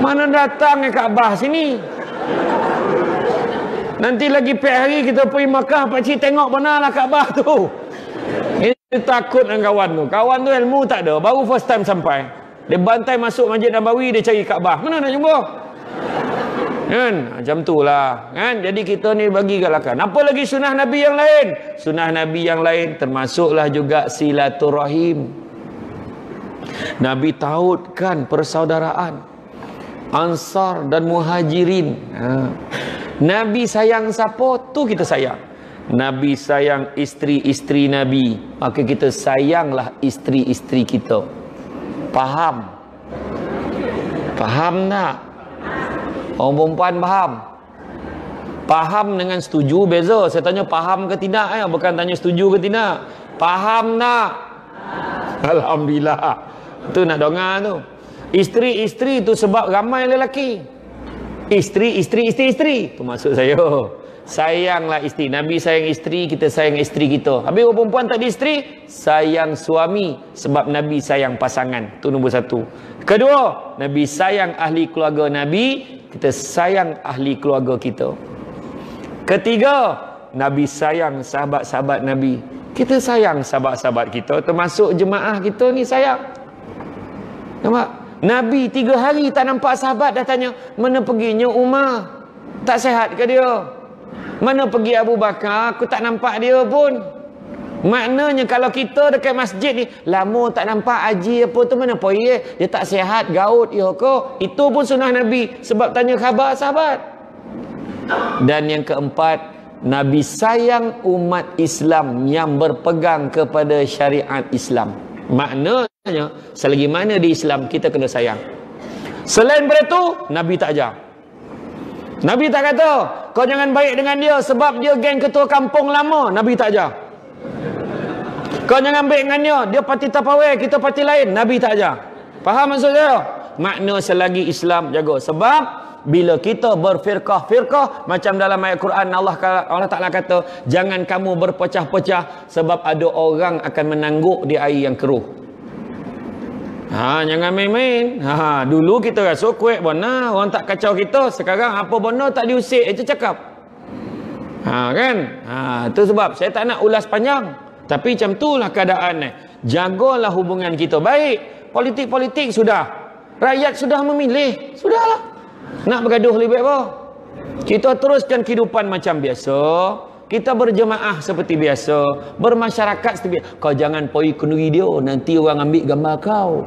Mana datang Kaabah sini? Nanti lagi pek hari kita pergi Makkah, pakcik tengok benar lah Kaabah tu. Ini takut dengan kawan tu. Kawan tu ilmu tak ada, baru first time sampai. Dia bantai masuk Masjid Nabawi, dia cari Kaabah. Mana nak jumpa? Kan? Macam tu lah. Kan? Jadi kita ni bagi galakan. Apa lagi sunnah Nabi yang lain? Sunnah Nabi yang lain termasuklah juga silaturahim. Nabi tautkan persaudaraan Ansar dan Muhajirin. Nabi sayang siapa, tu kita sayang. Nabi sayang isteri-isteri Nabi, maka kita sayanglah isteri-isteri kita. Faham? Faham tak? Orang perempuan faham? Faham dengan setuju beza. Saya tanya faham ke tidak, bukan tanya setuju ke tidak. Faham tak? Alhamdulillah. Tu nak dengar tu. Isteri-isteri tu sebab ramai lelaki. Isteri. Tu maksud saya. Sayanglah isteri. Nabi sayang isteri, kita sayang isteri kita. Habis orang perempuan tak ada isteri, sayang suami. Sebab Nabi sayang pasangan. Tu nombor satu. Kedua, Nabi sayang ahli keluarga Nabi, kita sayang ahli keluarga kita. Ketiga, Nabi sayang sahabat-sahabat Nabi, kita sayang sahabat-sahabat kita. Termasuk jemaah kita ni sayang. Nampak? Nabi 3 hari tak nampak sahabat, dah tanya, mana perginya Umar? Tak sihat ke dia? Mana pergi Abu Bakar? Aku tak nampak dia pun. Maknanya kalau kita dekat masjid ni, lama tak nampak haji apa tu, mana pergi? Dia tak sihat, gaut, ya ke? Itu pun sunnah Nabi, sebab tanya khabar sahabat. Dan yang keempat, Nabi sayang umat Islam yang berpegang kepada syariat Islam. Maknanya selagi mana di Islam kita kena sayang. Selain daripada itu, Nabi tak ajar. Nabi tak kata kau jangan baik dengan dia sebab dia geng ketua kampung lama. Nabi tak ajar. Kau jangan baik dengan dia parti Tapawai, kita parti lain. Nabi tak ajar. Faham maksud saya? Makna selagi Islam jaga. Sebab bila kita berfirqah-firqah, macam dalam ayat Quran Allah Ta'ala kata, jangan kamu berpecah-pecah sebab ada orang akan menangguk di air yang keruh. Jangan main-main. Dulu kita rasa kuat benar, orang tak kacau kita. Sekarang apa benar tak diusik itu cakap. Kan? Itu sebab saya tak nak ulas panjang. Tapi macam itulah keadaan ni. Jagalah hubungan kita baik. Politik-politik sudah. Rakyat sudah memilih. Sudahlah. Nak bergaduh lebih baik apa? Kita teruskan kehidupan macam biasa. Kita berjemaah seperti biasa, bermasyarakat seperti biasa. Kau jangan pergi kenduri dia, nanti orang ambil gambar kau.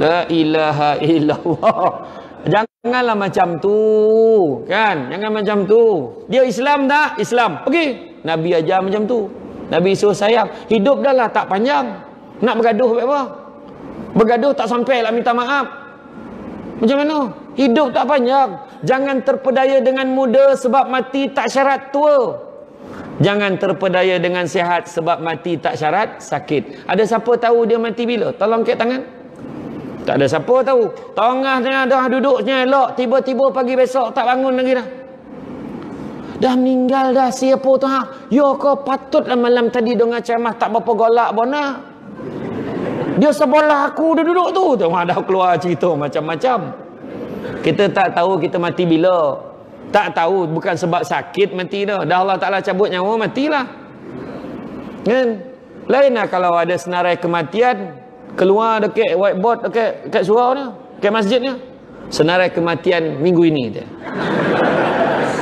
La ilaha illallah. Janganlah macam tu, kan? Jangan macam tu. Dia Islam tak? Islam. Pergi. Nabi ajar macam tu. Nabi suruh sayang. Hidup dah lah tak panjang. Nak bergaduh baik apa? Bergaduh tak sampai lah minta maaf. Macam mana? Hidup tak panjang. Jangan terpedaya dengan muda sebab mati tak syarat tua. Jangan terpedaya dengan sihat sebab mati tak syarat sakit. Ada siapa tahu dia mati bila? Tolong angkat tangan. Tak ada siapa tahu. Tengah dah duduknya elok, tiba-tiba pagi besok tak bangun lagi dah. Dah meninggal dah siapa tu Ya kau patutlah malam tadi dengar ceramah tak berapa golak bona. Dia sebelah aku dia duduk tu. Dah keluar cerita macam-macam. Kita tak tahu kita mati bila. Tak tahu, bukan sebab sakit mati dah. Dah Allah Ta'ala cabut nyawa, matilah. Kan? Lainlah kalau ada senarai kematian, keluar dekat whiteboard, dekat surau ni, dekat masjidnya. Senarai kematian minggu ini dia.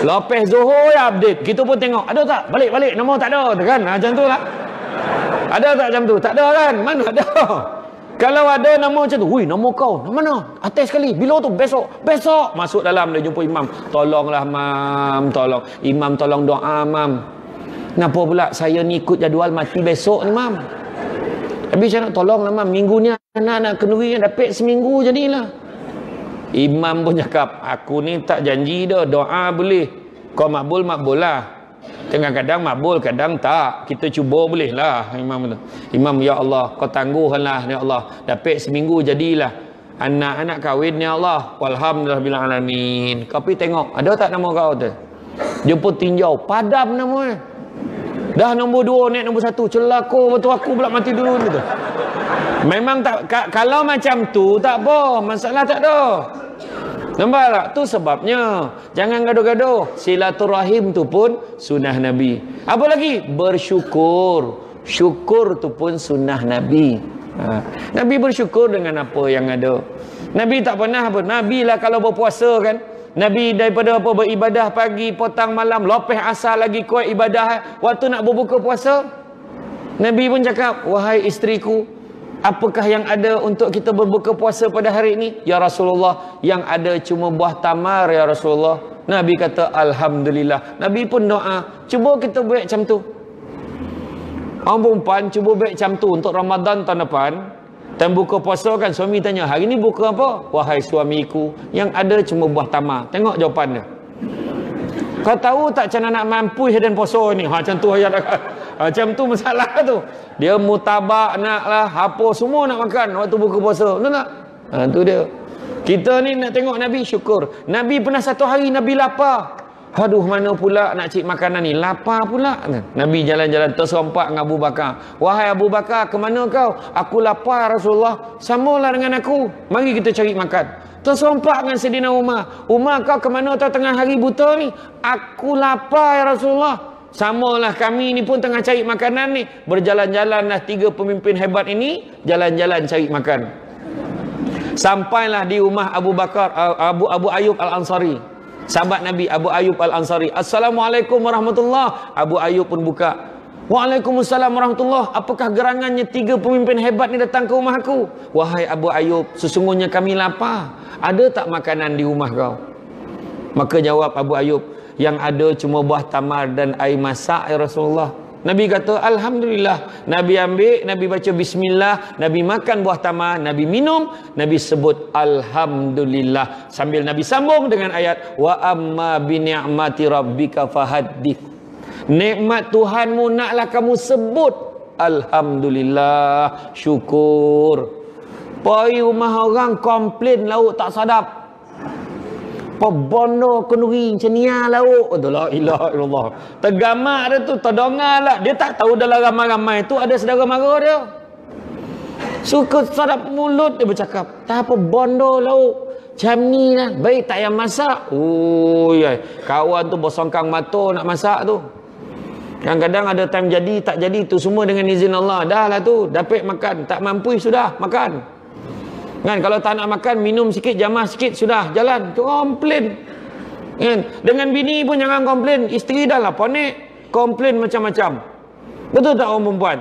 Lepas Zuhur ya update. Kita pun tengok, ada tak? Balik, nombor tak ada. Kan? Macam tu lah. Ada tak macam tu? Tak ada kan? Mana ada? Kalau ada nama macam tu, nama kau, nama mana? Atas sekali, bila tu? Besok. Masuk dalam, dia jumpa imam. Tolonglah mam, tolong. Imam tolong doa mam. Kenapa pula saya ni ikut jadual mati besok ni mam? Habis saya nak tolonglah mam. Minggu ni anak-anak kenduri yang dapat seminggu jadilah. Imam pun cakap, aku ni tak janji dah, doa boleh. Kau makbul lah. Kadang-kadang makbul, kadang tak. Kita cuba boleh lah. Imam tu. Imam, ya Allah, kau tangguhkanlah, ya Allah. Dapat seminggu jadilah. Anak-anak kahwin, ya Allah. Walhamdulillahirrahmanirrahim. Kau pergi tengok, ada tak nama kau tu? Jemput tinjau, padam nama. Dah nombor 2, naik nombor 1. Celaka betul, aku pula mati dulu gitu. Memang tak, kalau macam tu tak apa, masalah tak ada. Nampak tak? Tu sebabnya jangan gaduh-gaduh. Silaturahim tu pun sunnah Nabi. Apa lagi? Bersyukur. Syukur tu pun sunnah Nabi. Nabi bersyukur dengan apa yang ada. Nabi tak pernah apa. Nabi lah kalau berpuasa kan, Nabi daripada apa beribadah pagi, petang, malam, lepas asar lagi kuat ibadah. Waktu nak berbuka puasa, Nabi pun cakap, wahai isteriku, apakah yang ada untuk kita berbuka puasa pada hari ini? Ya Rasulullah, yang ada cuma buah tamar ya Rasulullah. Nabi kata alhamdulillah. Nabi pun doa, cuba kita buat macam tu. Orang perempuan cuba buat macam tu untuk Ramadan tahun depan. Dan buka puasa kan, suami tanya, hari ni buka apa? Wahai suamiku, yang ada cuma buah tamar. Tengok jawapan dia. Kau tahu tak macam nak mampu dan puasa ni? Macam tu ayat macam tu masalah tu. Dia mutabak nak lah, apa semua nak makan waktu buka puasa. Betul tak? Tu dia. Kita ni nak tengok Nabi syukur. Nabi pernah satu hari Nabi lapar. Aduh, mana pula nak cik makanan ni? Lapar pula. Nabi jalan-jalan terserempak dengan Abu Bakar. Wahai Abu Bakar, ke mana kau? Aku lapar Rasulullah. Samalah dengan aku. Mari kita cari makan. Terserempak dengan Sayyidina Umar. Umar, kau ke mana tahu tengah hari buta ni? Aku lapar ya Rasulullah. Samalah kami ni pun tengah cari makanan ni. Berjalan-jalanlah 3 pemimpin hebat ini. Jalan-jalan cari makan. Sampailah di rumah Abu Bakar, Abu Ayyub Al-Ansari. Sahabat Nabi Abu Ayyub Al-Ansari. Assalamualaikum warahmatullahi. Abu Ayyub pun buka. Waalaikumsalam warahmatullahi. Apakah gerangannya 3 pemimpin hebat ni datang ke rumah aku? Wahai Abu Ayyub, sesungguhnya kami lapar. Ada tak makanan di rumah kau? Maka jawab Abu Ayyub, yang ada cuma buah tamar dan air masak ya Rasulullah. Nabi kata alhamdulillah. Nabi ambil, Nabi baca bismillah, Nabi makan buah tamar, Nabi minum, Nabi sebut alhamdulillah. Sambil Nabi sambung dengan ayat wa amma bi ni'mati rabbika fahaddits. Nikmat Tuhanmu naklah kamu sebut alhamdulillah, syukur. Pergi rumah orang komplain lauk tak sadap. Bondo kenduri macam ni lah lauk. La ilaha illallah. Tergamak dia tu, terdongar lah. Dia tak tahu dalam ramai-ramai tu ada saudara mara dia. Suka sadap mulut dia bercakap. Tak apa, bondo lauk macam ni lah. Baik tak payah masak. Kawan tu bersongkang mata nak masak tu. Kadang-kadang ada time jadi, tak jadi tu semua dengan izin Allah. Dah lah tu, dapat makan. Tak mampu sudah, makan. Kan, kalau tak nak makan, minum sikit, jamah sikit, sudah, jalan. Komplain. Kan? Dengan bini pun jangan komplain. Isteri dah lah ponek, komplain macam-macam. Betul tak orang perempuan?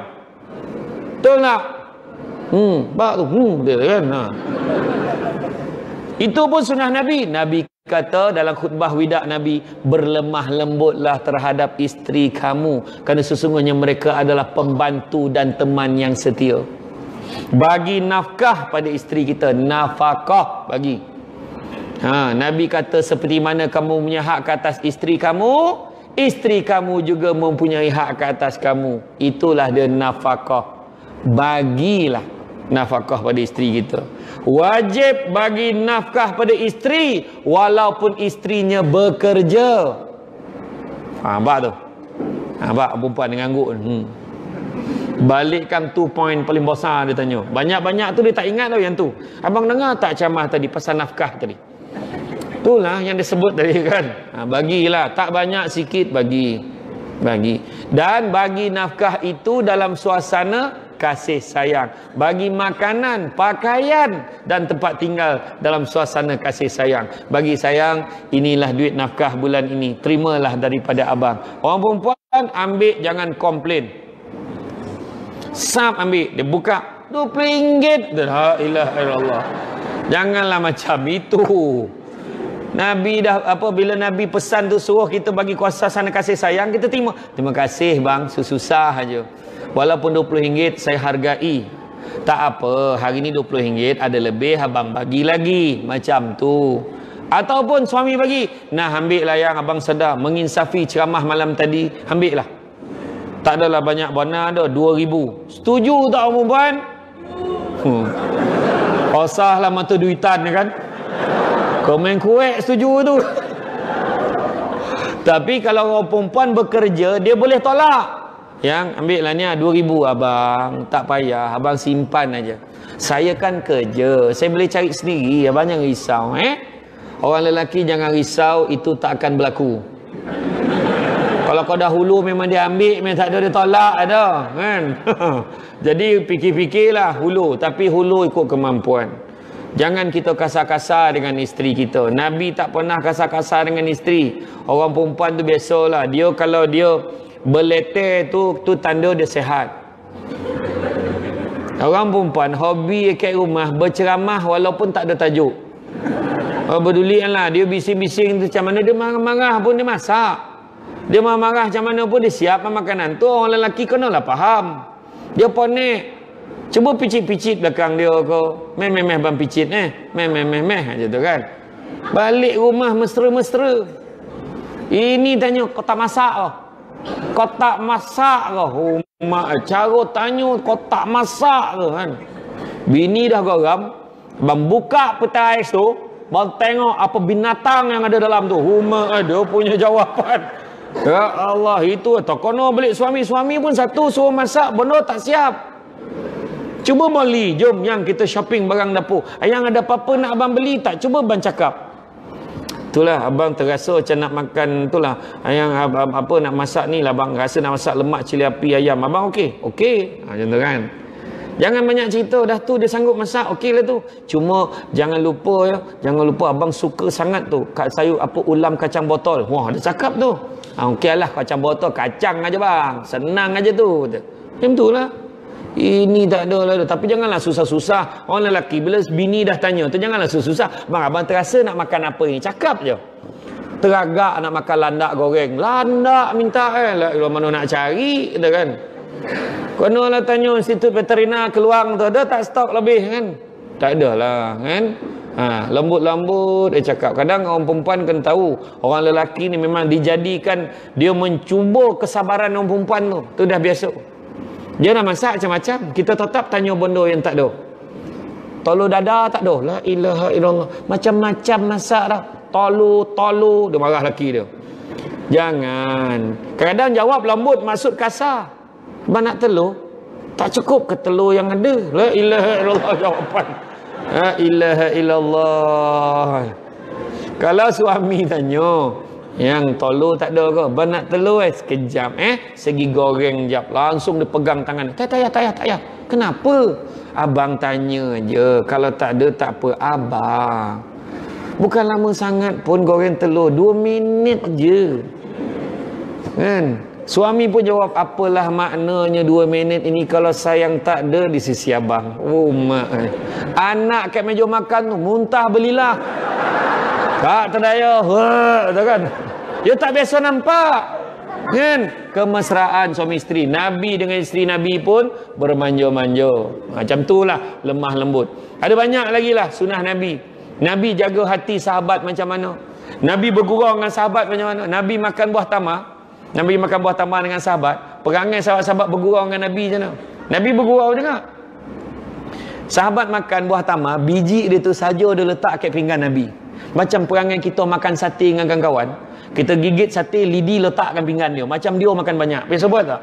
Betul tak? Bak tu, dia kan. Itu pun sunnah Nabi. Nabi kata dalam khutbah wida Nabi, berlemah lembutlah terhadap isteri kamu, kerana sesungguhnya mereka adalah pembantu dan teman yang setia. Bagi nafkah pada isteri kita, nafkah bagi. Nabi kata seperti mana kamu punya hak ke atas isteri kamu juga mempunyai hak ke atas kamu. Itulah dia nafkah. Bagilah nafkah pada isteri kita. Wajib bagi nafkah pada isteri walaupun isterinya bekerja. Nampak tu? Nampak perempuan dengan ngangguk. Balikkan tu poin paling besar dia tanya. Banyak-banyak tu dia tak ingat tau yang tu. Abang dengar tak ceramah tadi pasal nafkah tadi? Itulah yang disebut tadi kan. Bagilah, tak banyak sikit bagi. Dan bagi nafkah itu dalam suasana kasih sayang. Bagi makanan, pakaian dan tempat tinggal dalam suasana kasih sayang. Bagi sayang, inilah duit nafkah bulan ini. Terimalah daripada abang. Orang perempuan ambil, jangan komplain. Sap ambil, dia buka RM20. La ilaha illallah. Janganlah macam itu. Nabi dah bila Nabi pesan tu suruh kita bagi kuasa sana kasih sayang, kita terima. Terima kasih bang, susah aja. Walaupun RM20 saya hargai. Tak apa, hari ni RM20, ada lebih abang bagi lagi. Macam tu. Ataupun suami bagi, nah ambil lah yang abang sedar menginsafi ceramah malam tadi, ambil lah. Tak adalah banyak bona dah, 2,000. Setuju tak orang perempuan? Osah lah mata duitan kan. Komen kuek setuju tu. Tapi kalau orang perempuan bekerja, dia boleh tolak. Yang ambil lah ni 2,000 abang, tak payah, abang simpan aja. Saya kan kerja, saya boleh cari sendiri, abang jangan risau. Orang lelaki jangan risau, itu tak akan berlaku. Kalau kau dah hulu memang dia ambil, memang tak ada dia tolak ada, kan? Jadi fikir-fikirlah hulu, tapi hulu ikut kemampuan. Jangan kita kasar-kasar dengan isteri kita. Nabi tak pernah kasar-kasar dengan isteri. Orang perempuan tu biasalah, dia kalau dia berleter tu tanda dia sihat. Orang perempuan hobi kat rumah berceramah walaupun tak ada tajuk. Berdulian lah, dia bising-bising tu macam mana, dia marah-marah pun dia masak. Dia marah-marah macam mana pun dia siapkan makanan tu. Orang lelaki kenalah faham. Dia ponek. Cuba picit-picit belakang dia kau. Meh-meh bang picit meh macam tu kan. Balik rumah mesra-mesra. Ini tanya kau tak masak ke? Kau tak masak ke? Cara tanya kau tak masak ke kan. Bini dah geram. Bang buka peta ais tu, bang tengok apa binatang yang ada dalam tu. Dia punya jawapan. Ya Allah, itu atau kono balik suami pun satu suruh masak, benda tak siap. Cuba beli, jom yang kita shopping barang dapur. Yang ada apa-apa nak abang beli tak? Cuba abang cakap. Itulah abang terasa macam nak makan, itulah yang apa nak masak ni lah, abang rasa nak masak lemak cili api ayam. Abang okey? Okey. Macam tu kan. Jangan banyak cerita, dah tu dia sanggup masak, okey lah tu. Cuma jangan lupa abang suka sangat tu kat sayur apa ulam kacang botol. Wah, dia cakap tu. Okey lah kacang botol, kacang aja bang. Senang aja tu. Macam tu lah. Ini tak ada lah. Tapi janganlah susah-susah. Orang lelaki bila bini dah tanya tu janganlah susah-susah. Bang, abang terasa nak makan apa ni? Cakap je. Teragak nak makan landak goreng. Landak minta lah. Mana nak cari kita kan. Kena lah tanya Institut Veterina Keluang tu, ada tak stok lebih kan? Tak ada lah kan. Lembut-lembut dia cakap. Kadang orang perempuan kena tahu, orang lelaki ni memang dijadikan dia mencuba kesabaran orang perempuan tu. Tu dah biasa. Dia nak masak macam-macam, kita tetap tanya benda yang tak ada. Tolu dada tak ada. La ilaha illallah. Macam-macam masak dah. Tolu dia marah laki dia. Jangan. Kadang jawab lembut maksud kasar. Abang nak telur? Tak cukup ke telur yang ada? La ilaha illallah jawapan. La ilaha illallah. Kalau suami tanya, yang telur tak ada ke? Abang nak telur sekejap segi goreng jap. Langsung dia pegang tangan. Tak payah. Kenapa? Abang tanya je. Kalau tak ada tak apa. Abang. Bukan lama sangat pun goreng telur. 2 minit je. Kan? Suami pun jawab, apalah maknanya 2 minit ini kalau sayang tak ada di sisi abang. Oh mak. Anak kat meja makan tu muntah belilah. Tak terdaya. Tahu kan? Dia tak biasa nampak. Kan? Kemesraan suami isteri. Nabi dengan isteri Nabi pun bermanja-manja. Macam itulah lemah lembut. Ada banyak lagi lah sunnah Nabi. Nabi jaga hati sahabat macam mana. Nabi bergurau dengan sahabat macam mana. Nabi makan buah tamar. Nabi makan buah tamar dengan sahabat. Perangai sahabat-sahabat bergurau dengan Nabi macam mana? Nabi bergurau juga. Sahabat makan buah tamar, biji dia tu saja dia letak kat pinggan Nabi. Macam perangai kita makan sate dengan kawan-kawan. Kita gigit sate, lidi letakkan pinggan dia. Macam dia makan banyak. Biasa buat tak?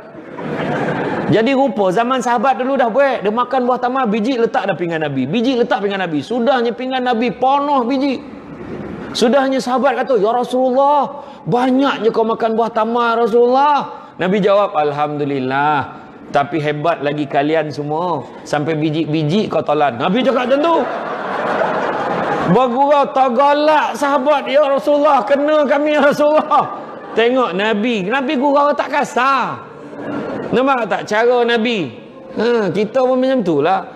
Jadi rupa zaman sahabat dulu dah buat. Dia makan buah tamar, biji letak dah pinggan Nabi. Biji letak pinggan Nabi. Sudahnya pinggan Nabi penuh biji. Sudahnya sahabat kata, ya Rasulullah, banyaknya kau makan buah tamar Rasulullah. Nabi jawab, Alhamdulillah. Tapi hebat lagi kalian semua. Sampai biji-biji kau telan. Nabi cakap macam tu. Bergurau tergolak sahabat, ya Rasulullah, kena kami ya Rasulullah. Tengok Nabi gurau tak kasar. Nampak tak cara Nabi? Kita pun macam tu lah.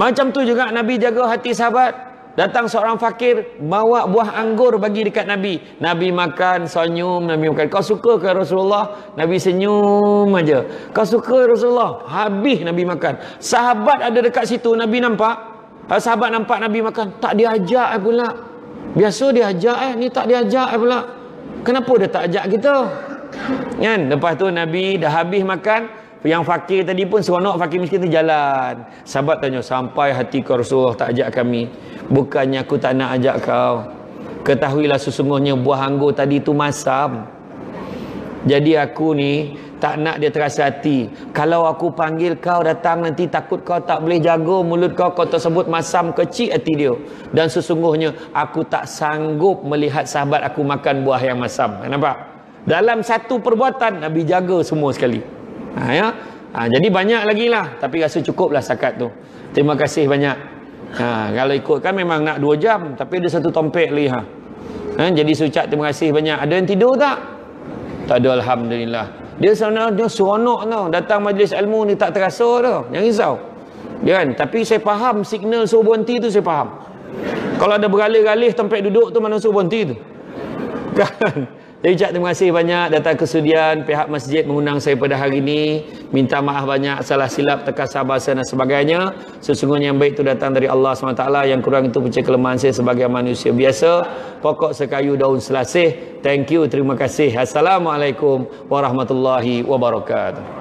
Macam tu juga Nabi jaga hati sahabat. Datang seorang fakir bawa buah anggur bagi dekat Nabi. Nabi makan, senyum, Nabi makan. Kau suka ke Rasulullah? Nabi senyum aja. Kau suka Rasulullah? Habis Nabi makan. Sahabat ada dekat situ, Nabi nampak. Sahabat nampak Nabi makan, tak diajak pula. Biasa diajak ni tak diajak pula. Kenapa dia tak ajak kita? Kan? Lepas tu Nabi dah habis makan. Yang fakir tadi pun seronok, fakir miskin tu jalan. Sahabat tanya, sampai hati kau Rasulullah tak ajak kami? Bukannya aku tak nak ajak kau. Ketahuilah sesungguhnya buah anggur tadi tu masam. Jadi aku ni tak nak dia terasa hati. Kalau aku panggil kau datang nanti takut kau tak boleh jaga mulut kau, kau tersebut masam, kecil hati dia. Dan sesungguhnya aku tak sanggup melihat sahabat aku makan buah yang masam. Nampak? Dalam satu perbuatan Nabi jaga semua sekali. Jadi banyak lagi lah, tapi rasa cukup lah sakat tu. Terima kasih banyak. Kalau ikutkan memang nak 2 jam, tapi ada satu tompek lagi. Jadi sucap terima kasih banyak. Ada yang tidur tak? Tak ada, alhamdulillah. Dia sebenarnya seronok tau. Datang majlis ilmu ni tak terasa tau. Jangan risau. Kan? Tapi saya faham signal suruh berhenti tu, saya faham. Kalau ada beralih-alih tempat duduk tu, mana suruh berhenti tu? Kan? Jadi ucap terima kasih banyak datang kesudian pihak masjid mengundang saya pada hari ini. Minta maaf banyak salah silap, terkasar bahasa dan sebagainya. Sesungguhnya yang baik itu datang dari Allah SWT. Yang kurang itu punca kelemahan saya sebagai manusia biasa. Pokok sekayu daun selasih. Thank you, terima kasih. Assalamualaikum warahmatullahi wabarakatuh.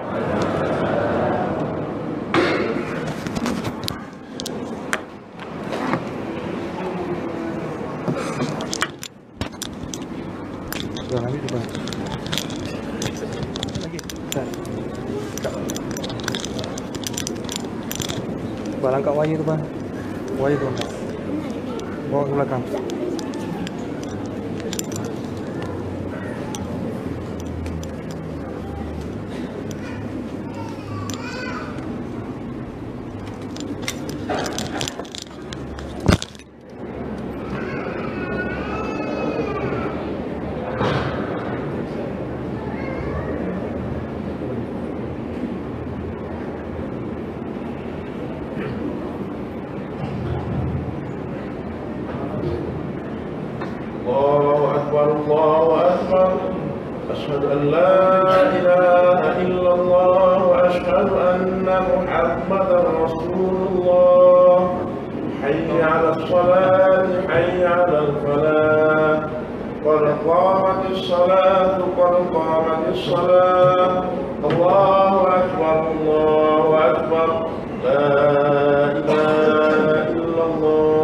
Tuan ambil tu bang. Lagi. Bang angkat wire tu bang. Wire tu angkat. Bawa ke belakang. الله أكبر أشهد أن لا إله إلا الله وأشهد أن محمدا رسول الله حي على الصلاة حي على الفلاح قد قامت الصلاة قد قامت الصلاة الله أكبر الله أكبر لا إله إلا الله.